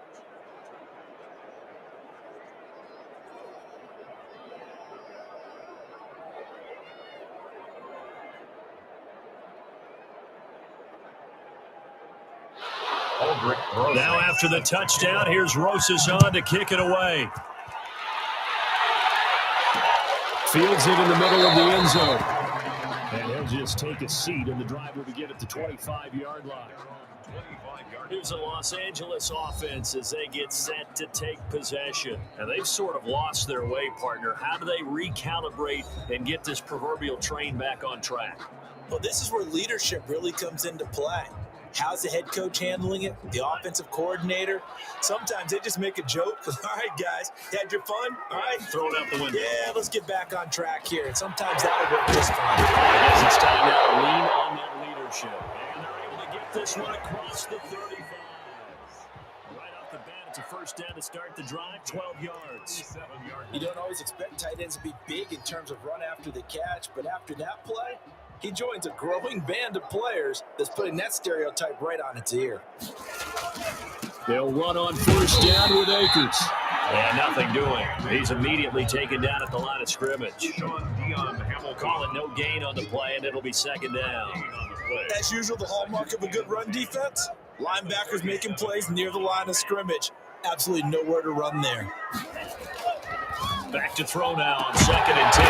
Speaker 1: Now after the touchdown, here's Rosas on to kick it away. Fields it in the middle of the end zone. And he'll just take a seat, and the drive will begin at the 25-yard line. Here's a Los Angeles offense as they get set to take possession. And they've sort of lost their way, partner. How do they recalibrate and get this proverbial train back on track?
Speaker 2: Well, this is where leadership really comes into play. How's the head coach handling it? The offensive coordinator? Sometimes they just make a joke. All right, guys, had your fun? All right.
Speaker 1: Throw it out the window.
Speaker 2: Yeah, let's get back on track here. And sometimes that'll work just fine.
Speaker 1: I guess it's time now to lean on that leadership. And they're able to get this one across the 35. Right off the bat, it's a first down to start the drive, 12 yards.
Speaker 2: You don't always expect tight ends to be big in terms of run after the catch, but after that play, he joins a growing band of players that's putting that stereotype right on its ear.
Speaker 1: They'll run on first down with Akers. And nothing doing. He's immediately taken down at the line of scrimmage. Call it no gain on the play, and it'll be second down.
Speaker 2: As usual, the hallmark of a good run defense, linebackers making plays near the line of scrimmage. Absolutely nowhere to run there.
Speaker 1: Back to throw now on 2nd and 10.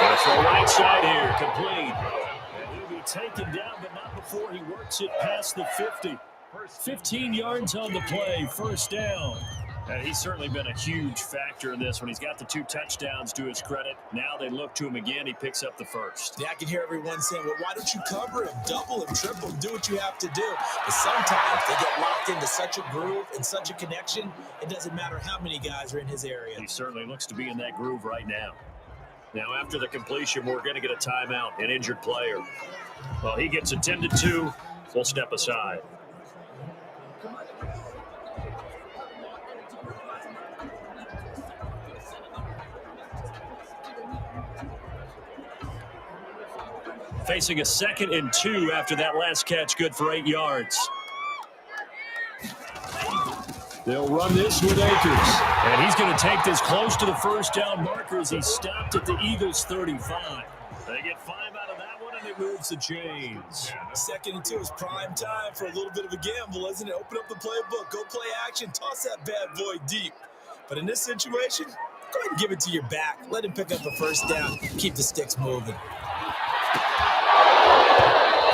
Speaker 1: That's the right side here, complete. And he'll be taken down, but not before he works it past the 50. 15 yards on the play, first down. And he's certainly been a huge factor in this one. He's got the 2 touchdowns to his credit. Now they look to him again. He picks up the first.
Speaker 2: Yeah, I can hear everyone saying, well, why don't you cover him, double him, triple him, do what you have to do. But sometimes they get locked into such a groove and such a connection, it doesn't matter how many guys are in his area.
Speaker 1: He certainly looks to be in that groove right now. Now, after the completion, we're going to get a timeout, an injured player. Well, he gets attended to. We'll step aside. Facing a 2nd and 2 after that last catch, good for 8 yards. They'll run this with Akers. And he's going to take this close to the first down marker as he stopped at the Eagles' 35. They get 5 out of that one, and it moves the chains.
Speaker 2: 2nd and 2 is prime time for a little bit of a gamble, isn't it? Open up the playbook, go play action, toss that bad boy deep. But in this situation, go ahead and give it to your back. Let him pick up a first down. Keep the sticks moving.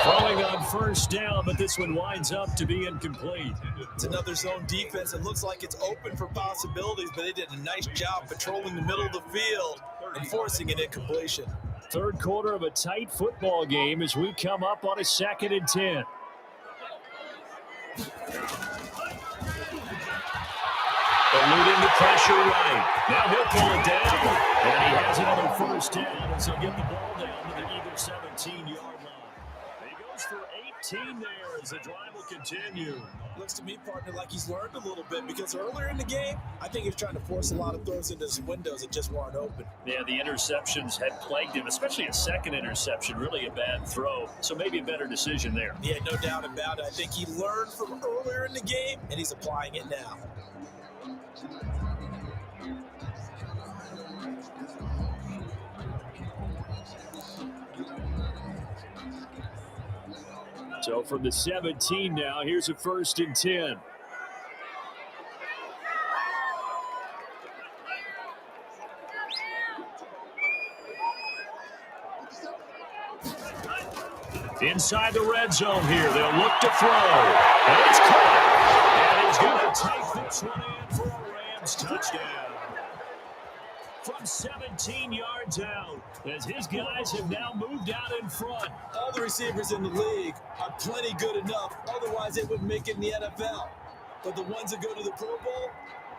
Speaker 1: Throwing on first down, but this one winds up to be incomplete.
Speaker 2: It's another zone defense. It looks like it's open for possibilities, but they did a nice job patrolling the middle of the field and forcing an incompletion.
Speaker 1: Third quarter of a tight football game as we come up on a 2nd and 10. Eluding the pressure right. Now he'll pull it down. And he has another first down as he'll get the ball down to the Eagles' 17-yard line. He goes for 18 there as the drive will continue.
Speaker 2: Looks to me, partner, like he's learned a little bit because earlier in the game, I think he was trying to force a lot of throws into his windows that just weren't open.
Speaker 1: Yeah, the interceptions had plagued him, especially a second interception, really a bad throw. So maybe a better decision there.
Speaker 2: Yeah, no doubt about it. I think he learned from earlier in the game, and he's applying it now.
Speaker 1: So from the 17 now, here's a 1st and 10. Inside the red zone here. They'll look to throw. And it's caught. And he's going to take this one in for a Rams touchdown. From 17 yards out, as his guys have now moved out in front.
Speaker 2: All the receivers in the league are plenty good enough. Otherwise, they wouldn't make it in the NFL. But the ones that go to the Pro Bowl,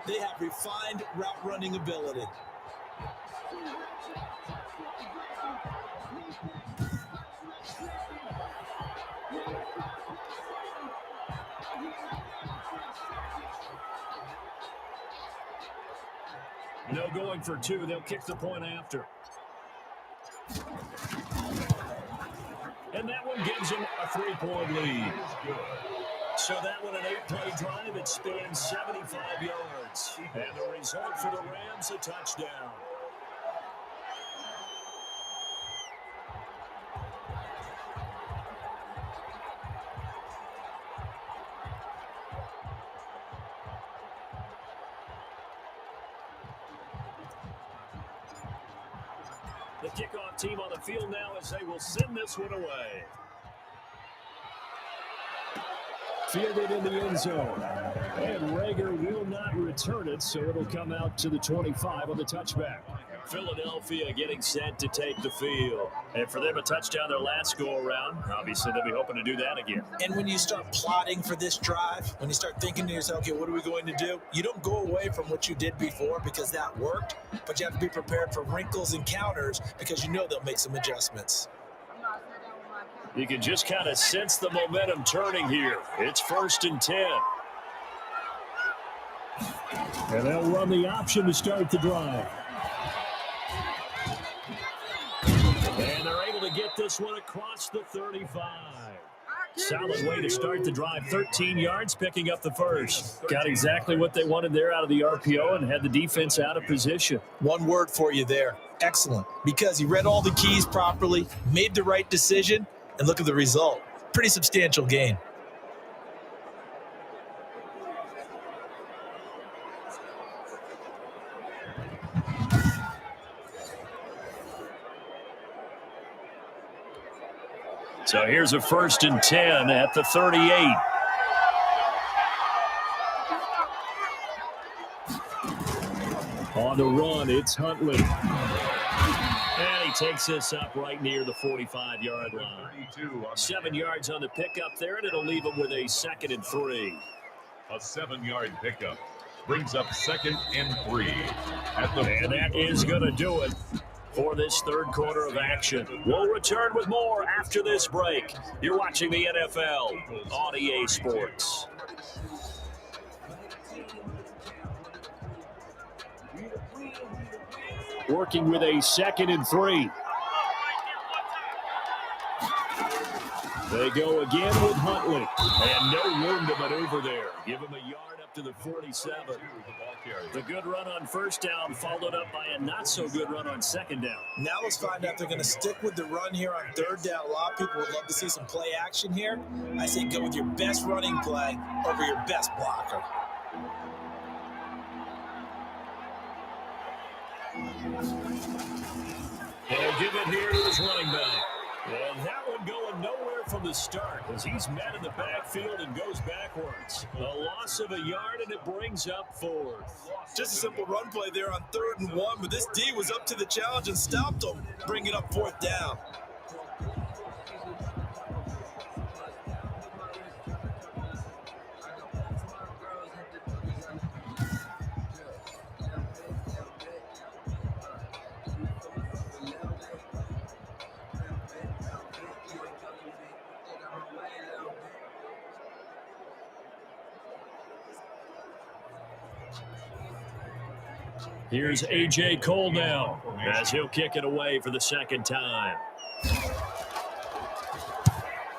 Speaker 2: they have refined route running ability.
Speaker 1: No going for 2. They'll kick the point after. And that one gives them a 3-point lead. So that one, an 8-play drive that spans 75 yards. And the result for the Rams, a touchdown. The kickoff team on the field now as they will send this one away. Fielded in the end zone. And Rager will not return it, so it'll come out to the 25 on the touchback. Philadelphia getting set to take the field. And for them, a touchdown their last go-around. Obviously, they'll be hoping to do that again.
Speaker 2: And when you start plotting for this drive, when you start thinking to yourself, okay, what are we going to do? You don't go away from what you did before because that worked, but you have to be prepared for wrinkles and counters because you know they'll make some adjustments.
Speaker 1: You can just kind of sense the momentum turning here. It's 1st and 10. And they'll run the option to start the drive. And they're able to get this one across the 35. Solid way to start the drive. 13 yards, picking up the first. Got exactly what they wanted there out of the RPO and had the defense out of position.
Speaker 2: One word for you there. Excellent. Because he read all the keys properly, made the right decision, and look at the result. Pretty substantial gain.
Speaker 1: So here's a 1st and 10 at the 38. On the run, it's Huntley. And he takes this up right near the 45-yard line. 7 yards on the pickup there, and it'll leave him with a 2nd and 3.
Speaker 3: A 7-yard pickup brings up 2nd and 3.
Speaker 1: And that is going to do it for this third quarter of action. We'll return with more after this break. You're watching the NFL on EA Sports. Working with a 2nd and 3. They go again with Huntley. And no room to maneuver there. Give him a yard up to the 47. The good run on 1st down followed up by a not-so-good run on 2nd down.
Speaker 2: Now let's find out if they're going to stick with the run here on 3rd down. A lot of people would love to see some play action here. I say go with your best running play over your best blocker.
Speaker 1: They'll give it here to his running back. And that one going nowhere from the start as he's met in the backfield and goes backwards. A loss of a yard, and it brings up 4th.
Speaker 2: Just a simple run play there on 3rd and 1, but this D was up to the challenge and stopped him, bringing up 4th down.
Speaker 1: Here's A.J. Cole now as he'll kick it away for the 2nd time.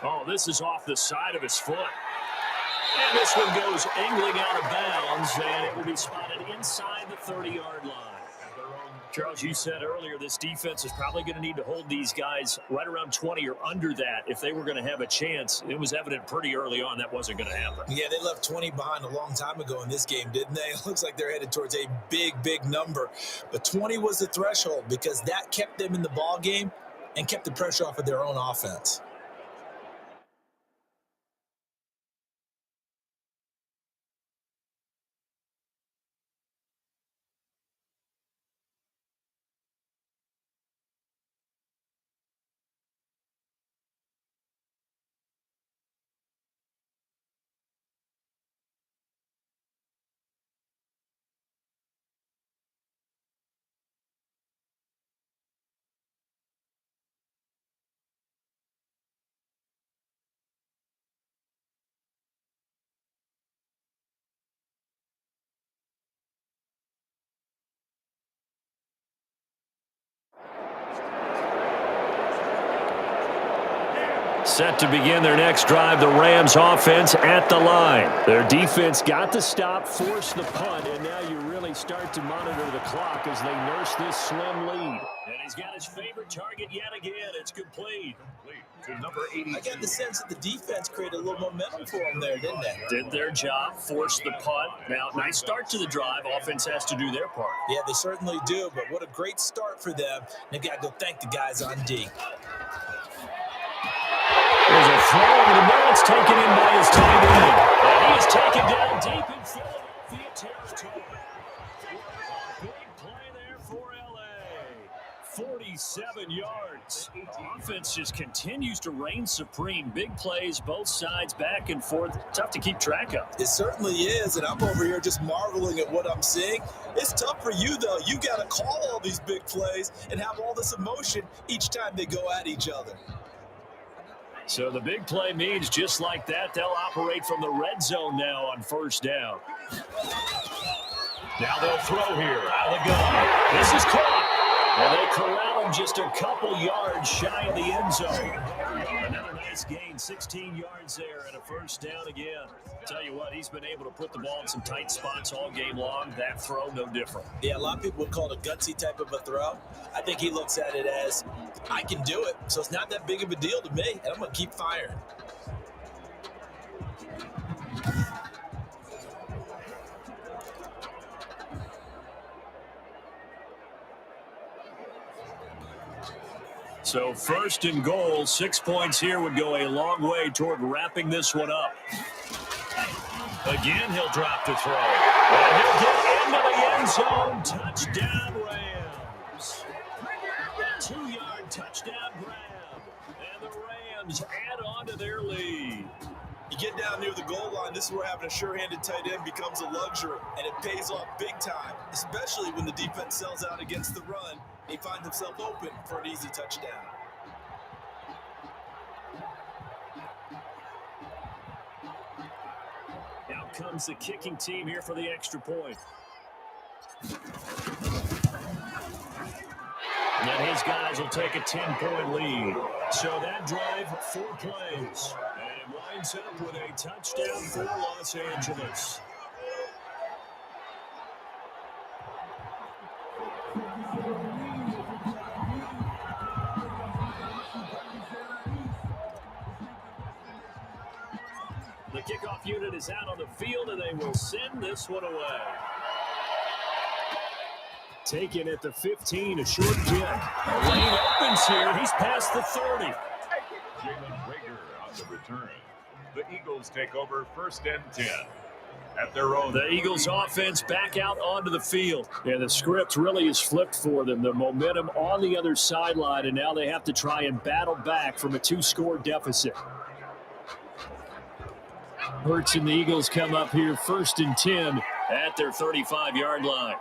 Speaker 1: Oh, this is off the side of his foot. And this one goes angling out of bounds, and it will be spotted inside the 30-yard line. Charles, you said earlier this defense is probably going to need to hold these guys right around 20 or under that if they were going to have a chance. It was evident pretty early on that wasn't going to happen.
Speaker 2: Yeah, they left 20 behind a long time ago in this game, didn't they? It looks like they're headed towards a big number. But 20 was the threshold because that kept them in the ball game and kept the pressure off of their own offense.
Speaker 1: Set to begin their next drive, the Rams offense at the line. Their defense got the stop, forced the punt, and now you really start to monitor the clock as they nurse this slim lead. And he's got his favorite target yet again. It's complete.
Speaker 3: To number 82.
Speaker 2: I got the sense that the defense created a little momentum for them there, didn't they?
Speaker 1: Did their job, forced the punt. Now, nice start to the drive. Offense has to do their part.
Speaker 2: Yeah, they certainly do, but what a great start for them. They've got to go thank the guys on D.
Speaker 1: There's a throw over the middle. It's taken in by his tight end. And he is taken down deep in Philadelphia territory. Big play there for L.A. 47 yards. Offense just continues to reign supreme. Big plays, both sides, back and forth. Tough to keep track of.
Speaker 2: It certainly is, and I'm over here just marveling at what I'm seeing. It's tough for you, though. You got to call all these big plays and have all this emotion each time they go at each other.
Speaker 1: So the big play means just like that, they'll operate from the red zone now on first down. Now they'll throw here out of the gun. This is caught. And they corral him just a couple yards shy of the end zone. Another nice gain, 16 yards there and a first down again. Tell you what, he's been able to put the ball in some tight spots all game long. That throw, no different.
Speaker 2: Yeah, a lot of people would call it a gutsy type of a throw. I think he looks at it as, I can do it, so it's not that big of a deal to me, and I'm going to keep firing.
Speaker 1: So first and goal, 6 points here would go a long way toward wrapping this one up. Again, he'll drop the throw. And he'll get into the end zone. Touchdown, Rams. 2-yard touchdown grab. And the Rams add on to their lead.
Speaker 2: You get down near the goal line, this is where having a sure-handed tight end becomes a luxury, and it pays off big time, especially when the defense sells out against the run, and he finds himself open for an easy touchdown.
Speaker 1: Out comes the kicking team here for the extra point. And then his guys will take a 10-point lead. So that drive, 4 plays. And it winds up with a touchdown for Los Angeles. The kickoff unit is out on the field, and they will send this one away. Taken at the 15, a short kick. Lane opens here. He's past the 30.
Speaker 3: Jalen Rager on the return. The Eagles take over first and 10 at their own.
Speaker 1: The Eagles offense back out onto the field. Yeah, the script really is flipped for them. The momentum on the other sideline, and now they have to try and battle back from a 2-score deficit. Hurts and the Eagles come up here first and 10 at their 35-yard line.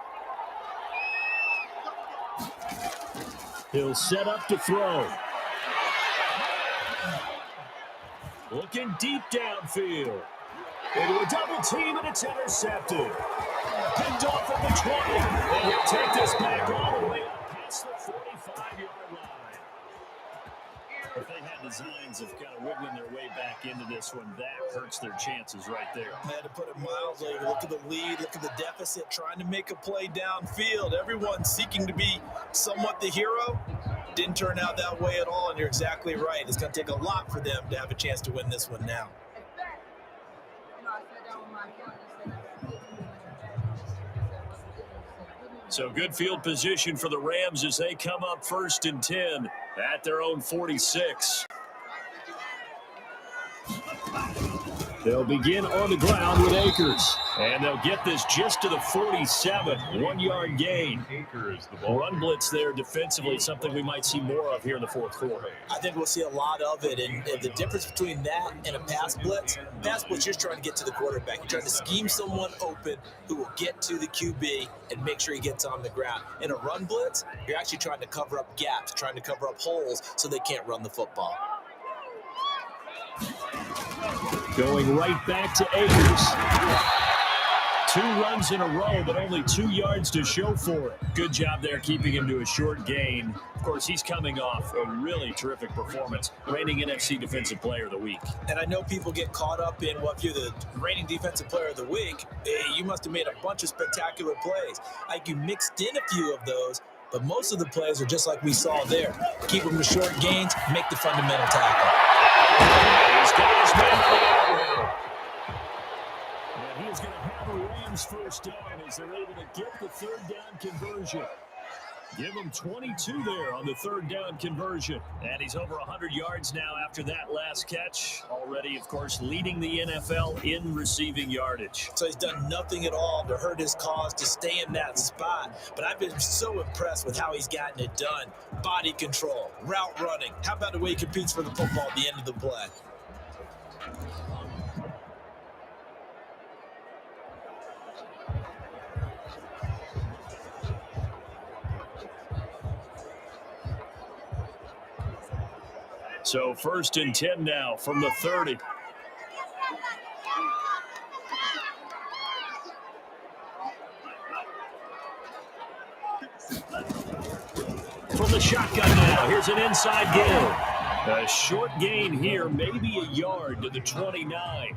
Speaker 1: He'll set up to throw. Looking deep downfield. Into a double team, and it's intercepted. Picked off at the 20. And he'll take this back all the way up past the 45-yard line. If they had designs of kind of wiggling their way back into this one. That hurts their chances right there.
Speaker 2: I had to put it mildly. Look at the lead, look at the deficit, trying to make a play downfield. Everyone seeking to be somewhat the hero. Didn't turn out that way at all, and you're exactly right. It's going to take a lot for them to have a chance to win this one now.
Speaker 1: So good field position for the Rams as they come up 1st and 10 at their own 46. They'll begin on the ground with Akers. And they'll get this just to the 47, 1-yard gain.
Speaker 3: Akers, the ball.
Speaker 1: Run blitz there defensively, something we might see more of here in the fourth quarter.
Speaker 2: I think we'll see a lot of it. And the difference between that and a pass blitz, you're just trying to get to the quarterback. You're trying to scheme someone open who will get to the QB and make sure he gets on the ground. In a run blitz, you're actually trying to cover up gaps, trying to cover up holes so they can't run the football.
Speaker 1: Going right back to Akers. 2 runs in a row, but only 2 yards to show for it. Good job there keeping him to a short gain. Of course, he's coming off a really terrific performance, reigning NFC Defensive Player of the Week.
Speaker 2: And I know people get caught up in, well, if you're the reigning Defensive Player of the Week, you must have made a bunch of spectacular plays. Like you mixed in a few of those, but most of the plays are just like we saw there. Keep them to short gains, make the fundamental tackle.
Speaker 1: He's got his man on the outrun. And he's going to have a Rams first down as they're able to get the 3rd down conversion. Give him 22 there on the 3rd down conversion. And he's over 100 yards now after that last catch. Already, of course, leading the NFL in receiving yardage.
Speaker 2: So he's done nothing at all to hurt his cause, to stay in that spot. But I've been so impressed with how he's gotten it done. Body control, route running. How about the way he competes for the football at the end of the play?
Speaker 1: So 1st and 10 now from the 30. From the shotgun now, here's an inside gain. A short gain here, maybe a yard to the 29.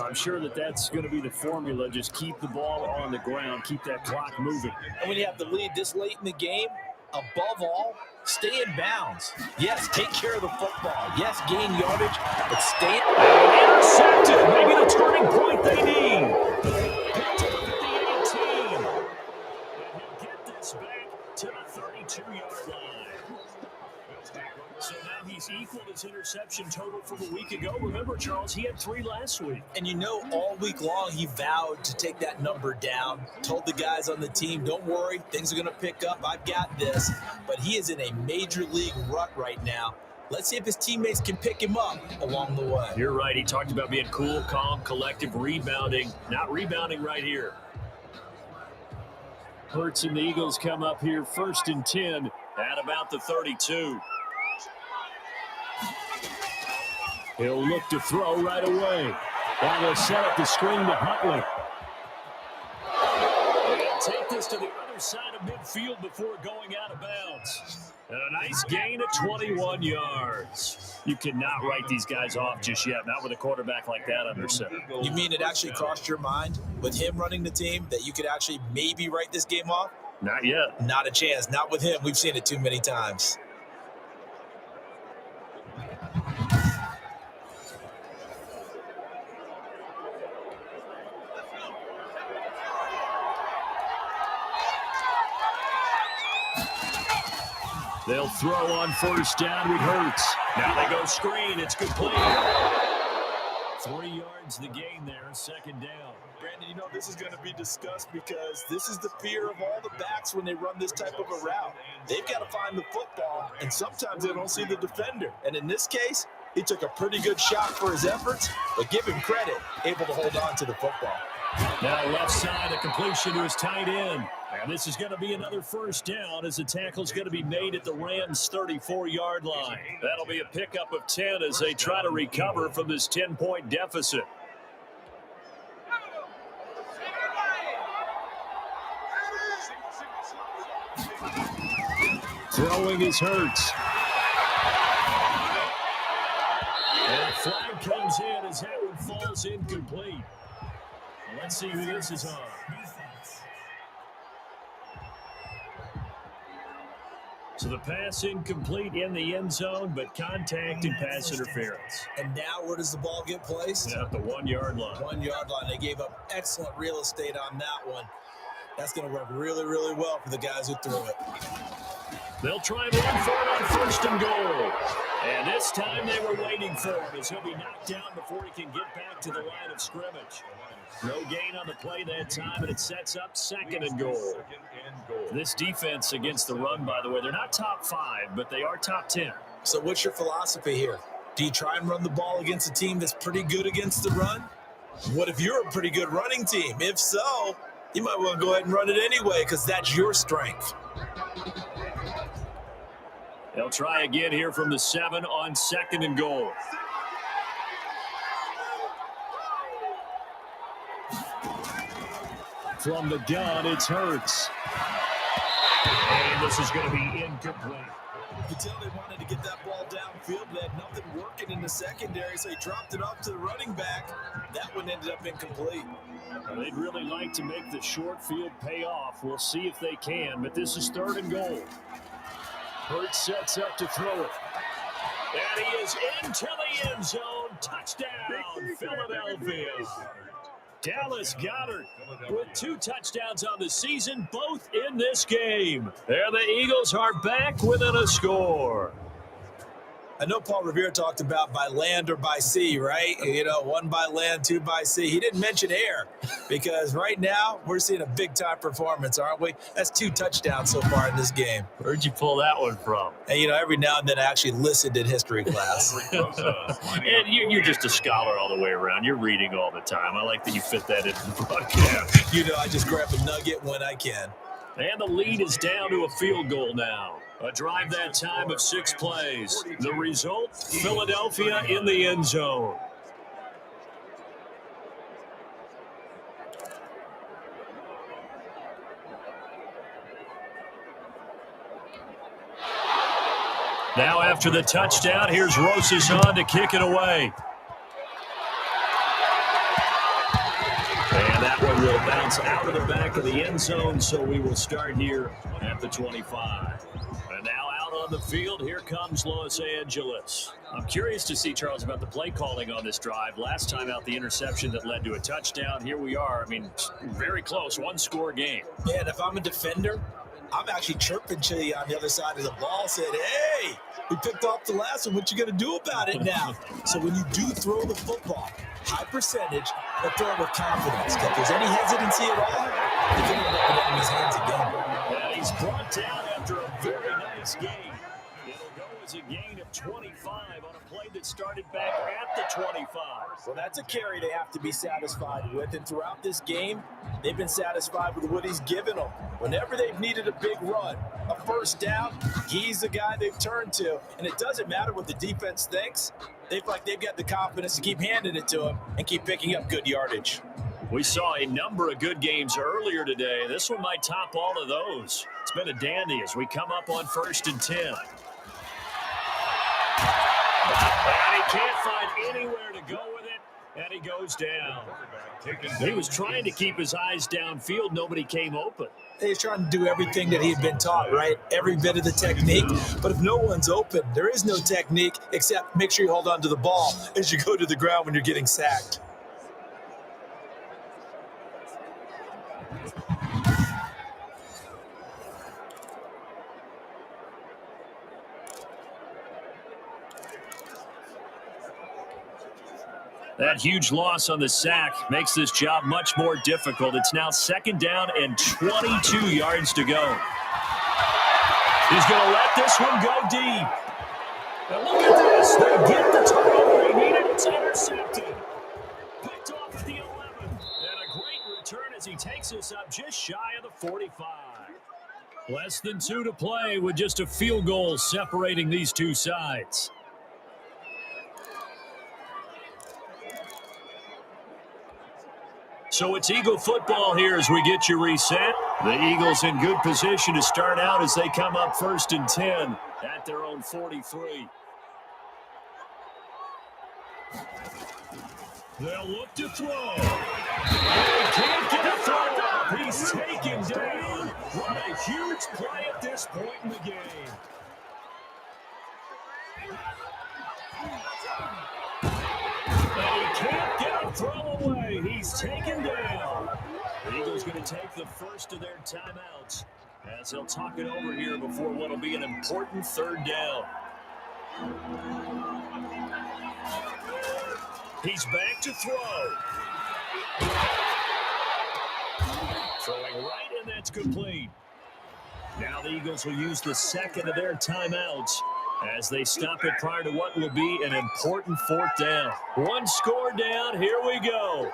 Speaker 1: I'm sure that's going to be the formula. Just keep the ball on the ground, keep that clock moving.
Speaker 2: And when you have the lead this late in the game, above all, stay in bounds. Yes, take care of the football. Yes, gain yardage, but stay
Speaker 1: intercepted. Maybe the turning point they need. Picked up at the 18. And he'll get this back to the 32-yard line. So now he's equaled his interception total from a week ago. Remember, Charles, he had 3 last week.
Speaker 2: And you know, all week long he vowed to take that number down. Told the guys on the team, don't worry, things are going to pick up. I've got this. But he is in a major league rut right now. Let's see if his teammates can pick him up along the way.
Speaker 1: You're right. He talked about being cool, calm, collective, rebounding. Not rebounding right here. Hurts and the Eagles come up here 1st and 10 at about the 32. He'll look to throw right away. And they'll set up the screen to Huntley. And take this to the other side of midfield before going out of bounds. And a nice gain at 21 yards. You cannot write these guys off just yet, not with a quarterback like that under center.
Speaker 2: You mean it actually crossed your mind with him running the team that you could actually maybe write this game off?
Speaker 1: Not yet.
Speaker 2: Not a chance. Not with him. We've seen it too many times.
Speaker 1: They'll throw on 1st down with Hurts. Now they go screen. It's complete. 3 yards the gain there, 2nd down.
Speaker 2: Brandon, you know, this is going to be discussed because this is the fear of all the backs when they run this type of a route. They've got to find the football, and sometimes they don't see the defender. And in this case, he took a pretty good shot for his efforts, but give him credit, able to hold on to the football.
Speaker 1: Now left side, a completion to his tight end. And this is going to be another 1st down as the tackle's going to be made at the Rams' 34-yard line. That'll be a pickup of 10 as they try to recover from this 10-point deficit. Throwing is Hurts. as that one falls incomplete. Well, let's see who this is on.
Speaker 4: Defense.
Speaker 1: So the pass incomplete in the end zone, but contact and pass interference.
Speaker 2: And now where does the ball get placed?
Speaker 1: At the 1 yard line.
Speaker 2: 1 yard line. They gave up excellent real estate on that one. That's going to work really, really well for the guys who threw it.
Speaker 1: They'll try and run for it on first and goal. And this time they were waiting for him as he'll be knocked down before he can get back to the line of scrimmage. No gain on the play that time, and it sets up second and goal. This defense against the run, by the way, they're not top 5, but they are top 10.
Speaker 2: So what's your philosophy here? Do you try and run the ball against a team that's pretty good against the run? What if you're a pretty good running team? If so, you might want to go ahead and run it anyway because that's your strength.
Speaker 1: They'll try again here from the 7 on second and goal. From the gun, it's Hurts. And this is going to be incomplete.
Speaker 2: You could tell they wanted to get that ball downfield. They had nothing working in the secondary, so he dropped it off to the running back. That one ended up incomplete.
Speaker 1: Well, they'd really like to make the short field pay off. We'll see if they can, but this is third and goal. Hurts sets up to throw it. And he is into the end zone. Touchdown, Philadelphia. Dallas Goedert with 2 touchdowns on the season, both in this game. There the Eagles are back within a score.
Speaker 2: I know Paul Revere talked about by land or by sea, right? You know, 1 by land, 2 by sea. He didn't mention air because right now we're seeing a big-time performance, aren't we? That's 2 touchdowns so far in this game.
Speaker 1: Where'd you pull that one from?
Speaker 2: And, you know, every now and then I actually listened in history class.
Speaker 1: And you're just a scholar all the way around. You're reading all the time. I like that you fit that into the broadcast.
Speaker 2: You know, I just grab a nugget when I can.
Speaker 1: And the lead is down to a field goal now. A drive that time of 6 plays. The result, Philadelphia in the end zone. Now after the touchdown, here's Rosas on to kick it away. And that one will bounce out of the back of the end zone, so we will start here at the 25. And now out on the field, here comes Los Angeles. I'm curious to see, Charles, about the play calling on this drive. Last time out, the interception that led to a touchdown. Here we are. I mean, very close, 1-score game.
Speaker 2: Yeah, and if I'm a defender, I'm actually chirping to you on the other side of the ball, saying, hey, we picked off the last one. What you going to do about it now? So when you do throw the football, high percentage, but throw it with confidence. If there's any hesitancy at all, you can end up in enemy's hands again.
Speaker 1: And he's brought down after a very nice game. It'll go as a gain of 25 on a play that started back at the 25.
Speaker 2: Well, that's a carry they have to be satisfied with. And throughout this game, they've been satisfied with what he's given them. Whenever they've needed a big run, a first down, he's the guy they've turned to. And it doesn't matter what the defense thinks. They've got the confidence to keep handing it to him and keep picking up good yardage.
Speaker 1: We saw a number of good games earlier today. This one might top all of those. It's been a dandy as we come up on 1st and 10. And he can't find anywhere to go with it, and he goes down. He was trying to keep his eyes downfield. Nobody came open.
Speaker 2: He's trying to do everything that he had been taught, right? Every bit of the technique. But if no one's open, there is no technique except make sure you hold on to the ball as you go to the ground when you're getting sacked.
Speaker 1: That huge loss on the sack makes this job much more difficult. It's now 2nd down and 22 yards to go. He's going to let this one go deep. And look at this. They get the turnover they needed. It's intercepted. Picked off at the 11. And a great return as he takes us up just shy of the 45. Less than 2 to play with just a field goal separating these two sides. So it's Eagle football here as we get you reset. The Eagles in good position to start out as they come up 1st and 10 at their own 43. They'll look to throw. They can't get a throw up. He's taken down. What a huge play at this point in the game. And he can't get a throw away. He's taken down. The Eagles going to take the first of their timeouts as they'll talk it over here before what will be an important third down. He's back to throw. Throwing right, and that's complete. Now the Eagles will use the second of their timeouts as they stop it prior to what will be an important fourth down. One score down. Here we go.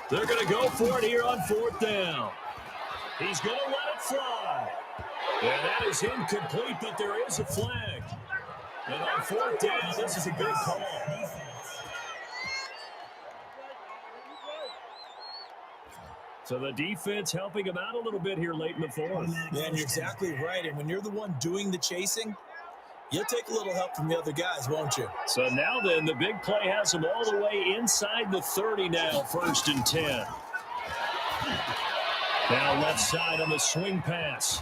Speaker 1: They're going to go for it here on fourth down. He's going to let it fly. And that is incomplete, but there is a flag. And on fourth down, this is a big call. So the defense helping him out a little bit here late in the fourth.
Speaker 2: Man, you're exactly right. And when you're the one doing the chasing, you'll take a little help from the other guys, won't you?
Speaker 1: So now then, the big play has him all the way inside the 30 now, 1st and 10. Now left side on the swing pass.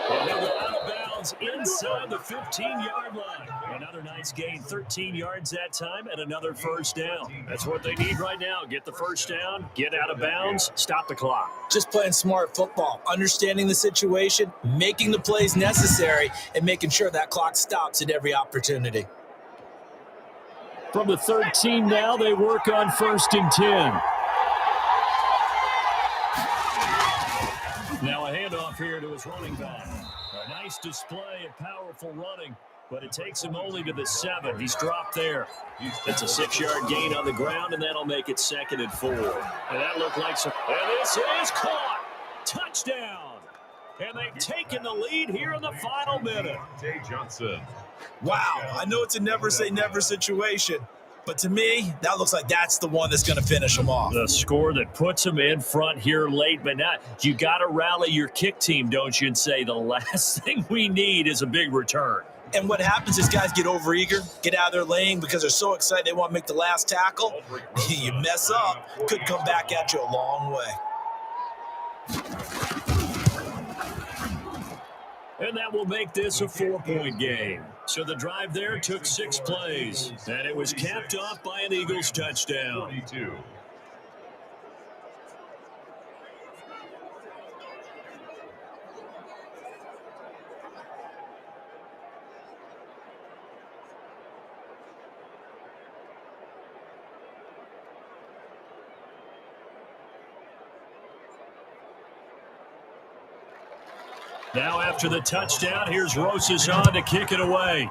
Speaker 1: And they'll go out of bounds inside the 15-yard line. Another nice gain, 13 yards that time, and another first down. That's what they need right now. Get the first down, get out of bounds, stop the clock.
Speaker 2: Just playing smart football, understanding the situation, making the plays necessary, and making sure that clock stops at every opportunity.
Speaker 1: From the 13 now, they work on 1st and 10. Now a handoff here to his running back. A nice display of powerful running, but it takes him only to the 7. He's dropped there. That's a 6-yard gain on the ground, and that'll make it 2nd and 4. And that looked like some... And this is caught. Touchdown. And they've taken the lead here in the final minute.
Speaker 3: Johnson.
Speaker 2: Wow, I know it's a never-say-never situation, but to me, that looks like that's the one that's going to finish them off.
Speaker 1: The score that puts them in front here late, but not. You got to rally your kick team, don't you, and say the last thing we need is a big return.
Speaker 2: And what happens is guys get overeager, get out of their lane because they're so excited they want to make the last tackle. You mess up, could come back at you a long way.
Speaker 1: And that will make this a 4-point game. So the drive there took 6 plays, and it was capped off by an Eagles touchdown.
Speaker 3: 42.
Speaker 1: Now after the touchdown, here's Rosas on to kick it away.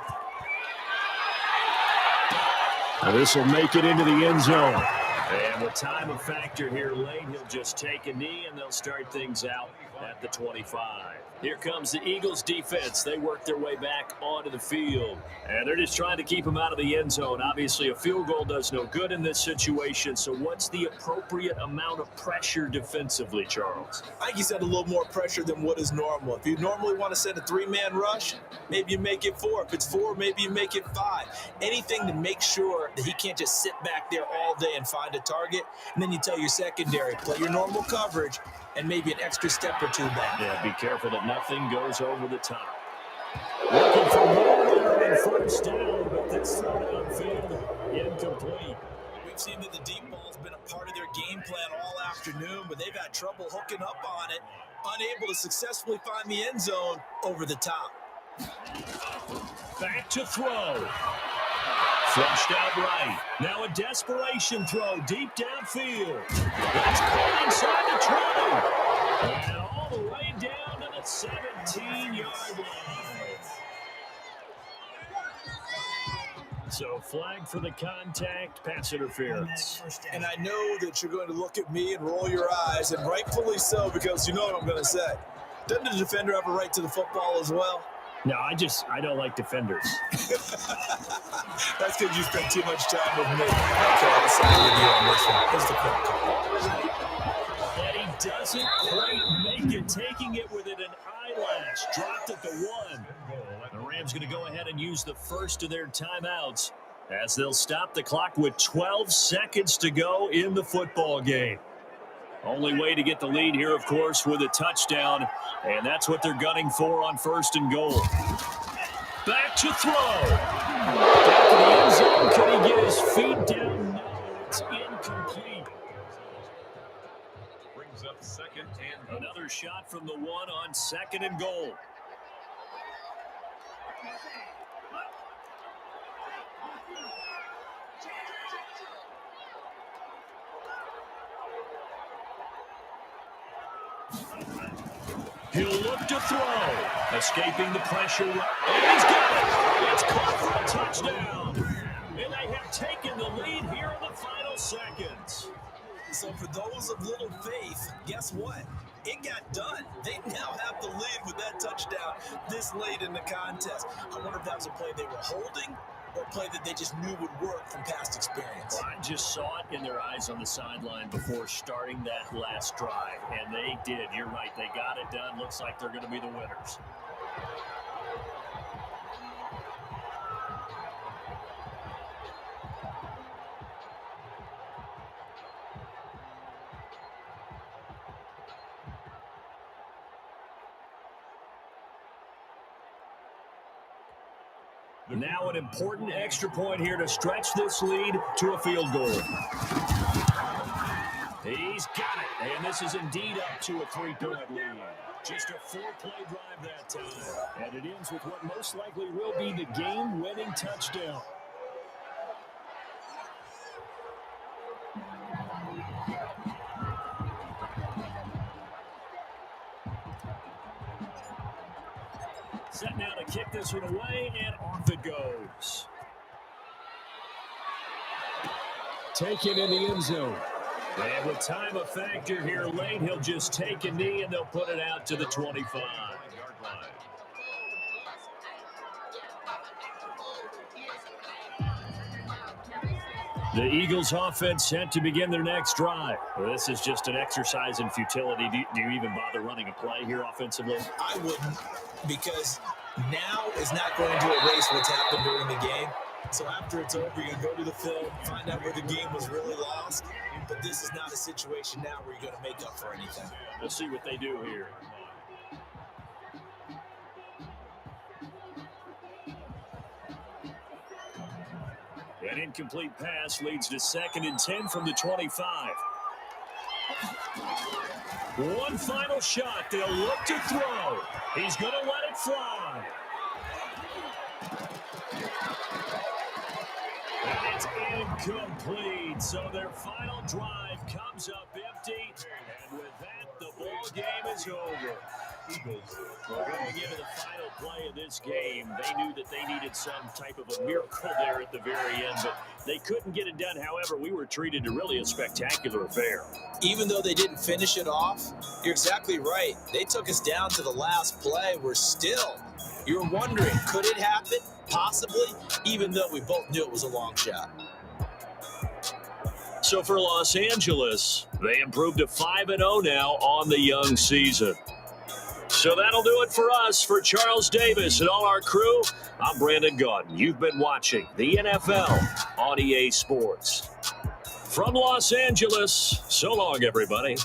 Speaker 1: This will make it into the end zone. And with time a factor here late, he'll just take a knee and they'll start things out at the 25. Here comes the Eagles defense. They work their way back onto the field. And they're just trying to keep him out of the end zone. Obviously, a field goal does no good in this situation. So what's the appropriate amount of pressure defensively, Charles?
Speaker 2: I think you said a little more pressure than what is normal. If you normally want to send a 3-man rush, maybe you make it 4. If it's 4, maybe you make it 5. Anything to make sure that he can't just sit back there all day and find a target. And then you tell your secondary, play your normal coverage and maybe an extra step or 2 back.
Speaker 1: Yeah, be careful that nothing goes over the top. Looking for more there on 1st down, but this throw downfield incomplete.
Speaker 2: We've seen that the deep ball's been a part of their game plan all afternoon, but they've had trouble hooking up on it, unable to successfully find the end zone over the top.
Speaker 1: Back to throw. Flushed out right. Now a desperation throw deep downfield. That's caught inside the 20. And all the way down to the 17-yard line. So flag for the contact, pass interference.
Speaker 2: And I know that you're going to look at me and roll your eyes, and rightfully so, because you know what I'm going to say. Doesn't the defender have a right to the football as well?
Speaker 1: No, I don't like defenders.
Speaker 2: That's because you spent too much time with me. Okay, I'll side with you on this one. Here's the quick call.
Speaker 1: And he doesn't quite make it, taking it within an eyelash. Dropped at the 1. The Rams going to go ahead and use the first of their timeouts as they'll stop the clock with 12 seconds to go in the football game. Only way to get the lead here, of course, with a touchdown, and that's what they're gunning for on 1st and goal. Back to throw. Back to the end zone. Can he get his feet down? No, it's incomplete.
Speaker 3: Brings up 2nd and
Speaker 1: Another shot from the 1 on 2nd and goal. He'll look to throw. Escaping the pressure. And he's got it. It's caught for a touchdown. And they have taken the lead here in the final seconds.
Speaker 2: So for those of little faith, guess what? It got done. They now have the lead with that touchdown this late in the contest. I wonder if that was a play they were holding or a play that they just knew would work from past experience.
Speaker 1: Well, I just saw it in their eyes on the sideline before starting that last drive, and they did. You're right. They got it done. Looks like they're going to be the winners. Now an important extra point here to stretch this lead to a field goal. He's got it, and this is indeed up to a 3-point lead. Just a 4-play drive that time, and it ends with what most likely will be the game-winning touchdown. Set now to kick this one away, and off it goes. Taken in the end zone. And with time a factor here late, he'll just take a knee, and they'll put it out to the 25. The Eagles offense set to begin their next drive. Well, this is just an exercise in futility. Do you even bother running a play here offensively?
Speaker 2: I wouldn't, because now is not going to erase what's happened during the game. So after it's over, you go to the film, find out where the game was really lost. But this is not a situation now where you're going to make up for anything.
Speaker 1: We'll see what they do here. An incomplete pass leads to 2nd and 10 from the 25. One final shot. They'll look to throw. He's going to let it fly. And it's incomplete. So their final drive comes up empty. And with that, the ball game is over. Eagles going into the final play of this game. They knew that they needed some type of a miracle there at the very end, but they couldn't get it done. However, we were treated to really a spectacular affair.
Speaker 2: Even though they didn't finish it off, you're exactly right. They took us down to the last play. You were wondering, could it happen? Possibly, even though we both knew it was a long shot.
Speaker 1: So for Los Angeles, they improved to 5-0 now on the young season. So that'll do it for us. For Charles Davis and all our crew, I'm Brandon Gaudin. You've been watching the NFL on EA Sports. From Los Angeles, so long, everybody.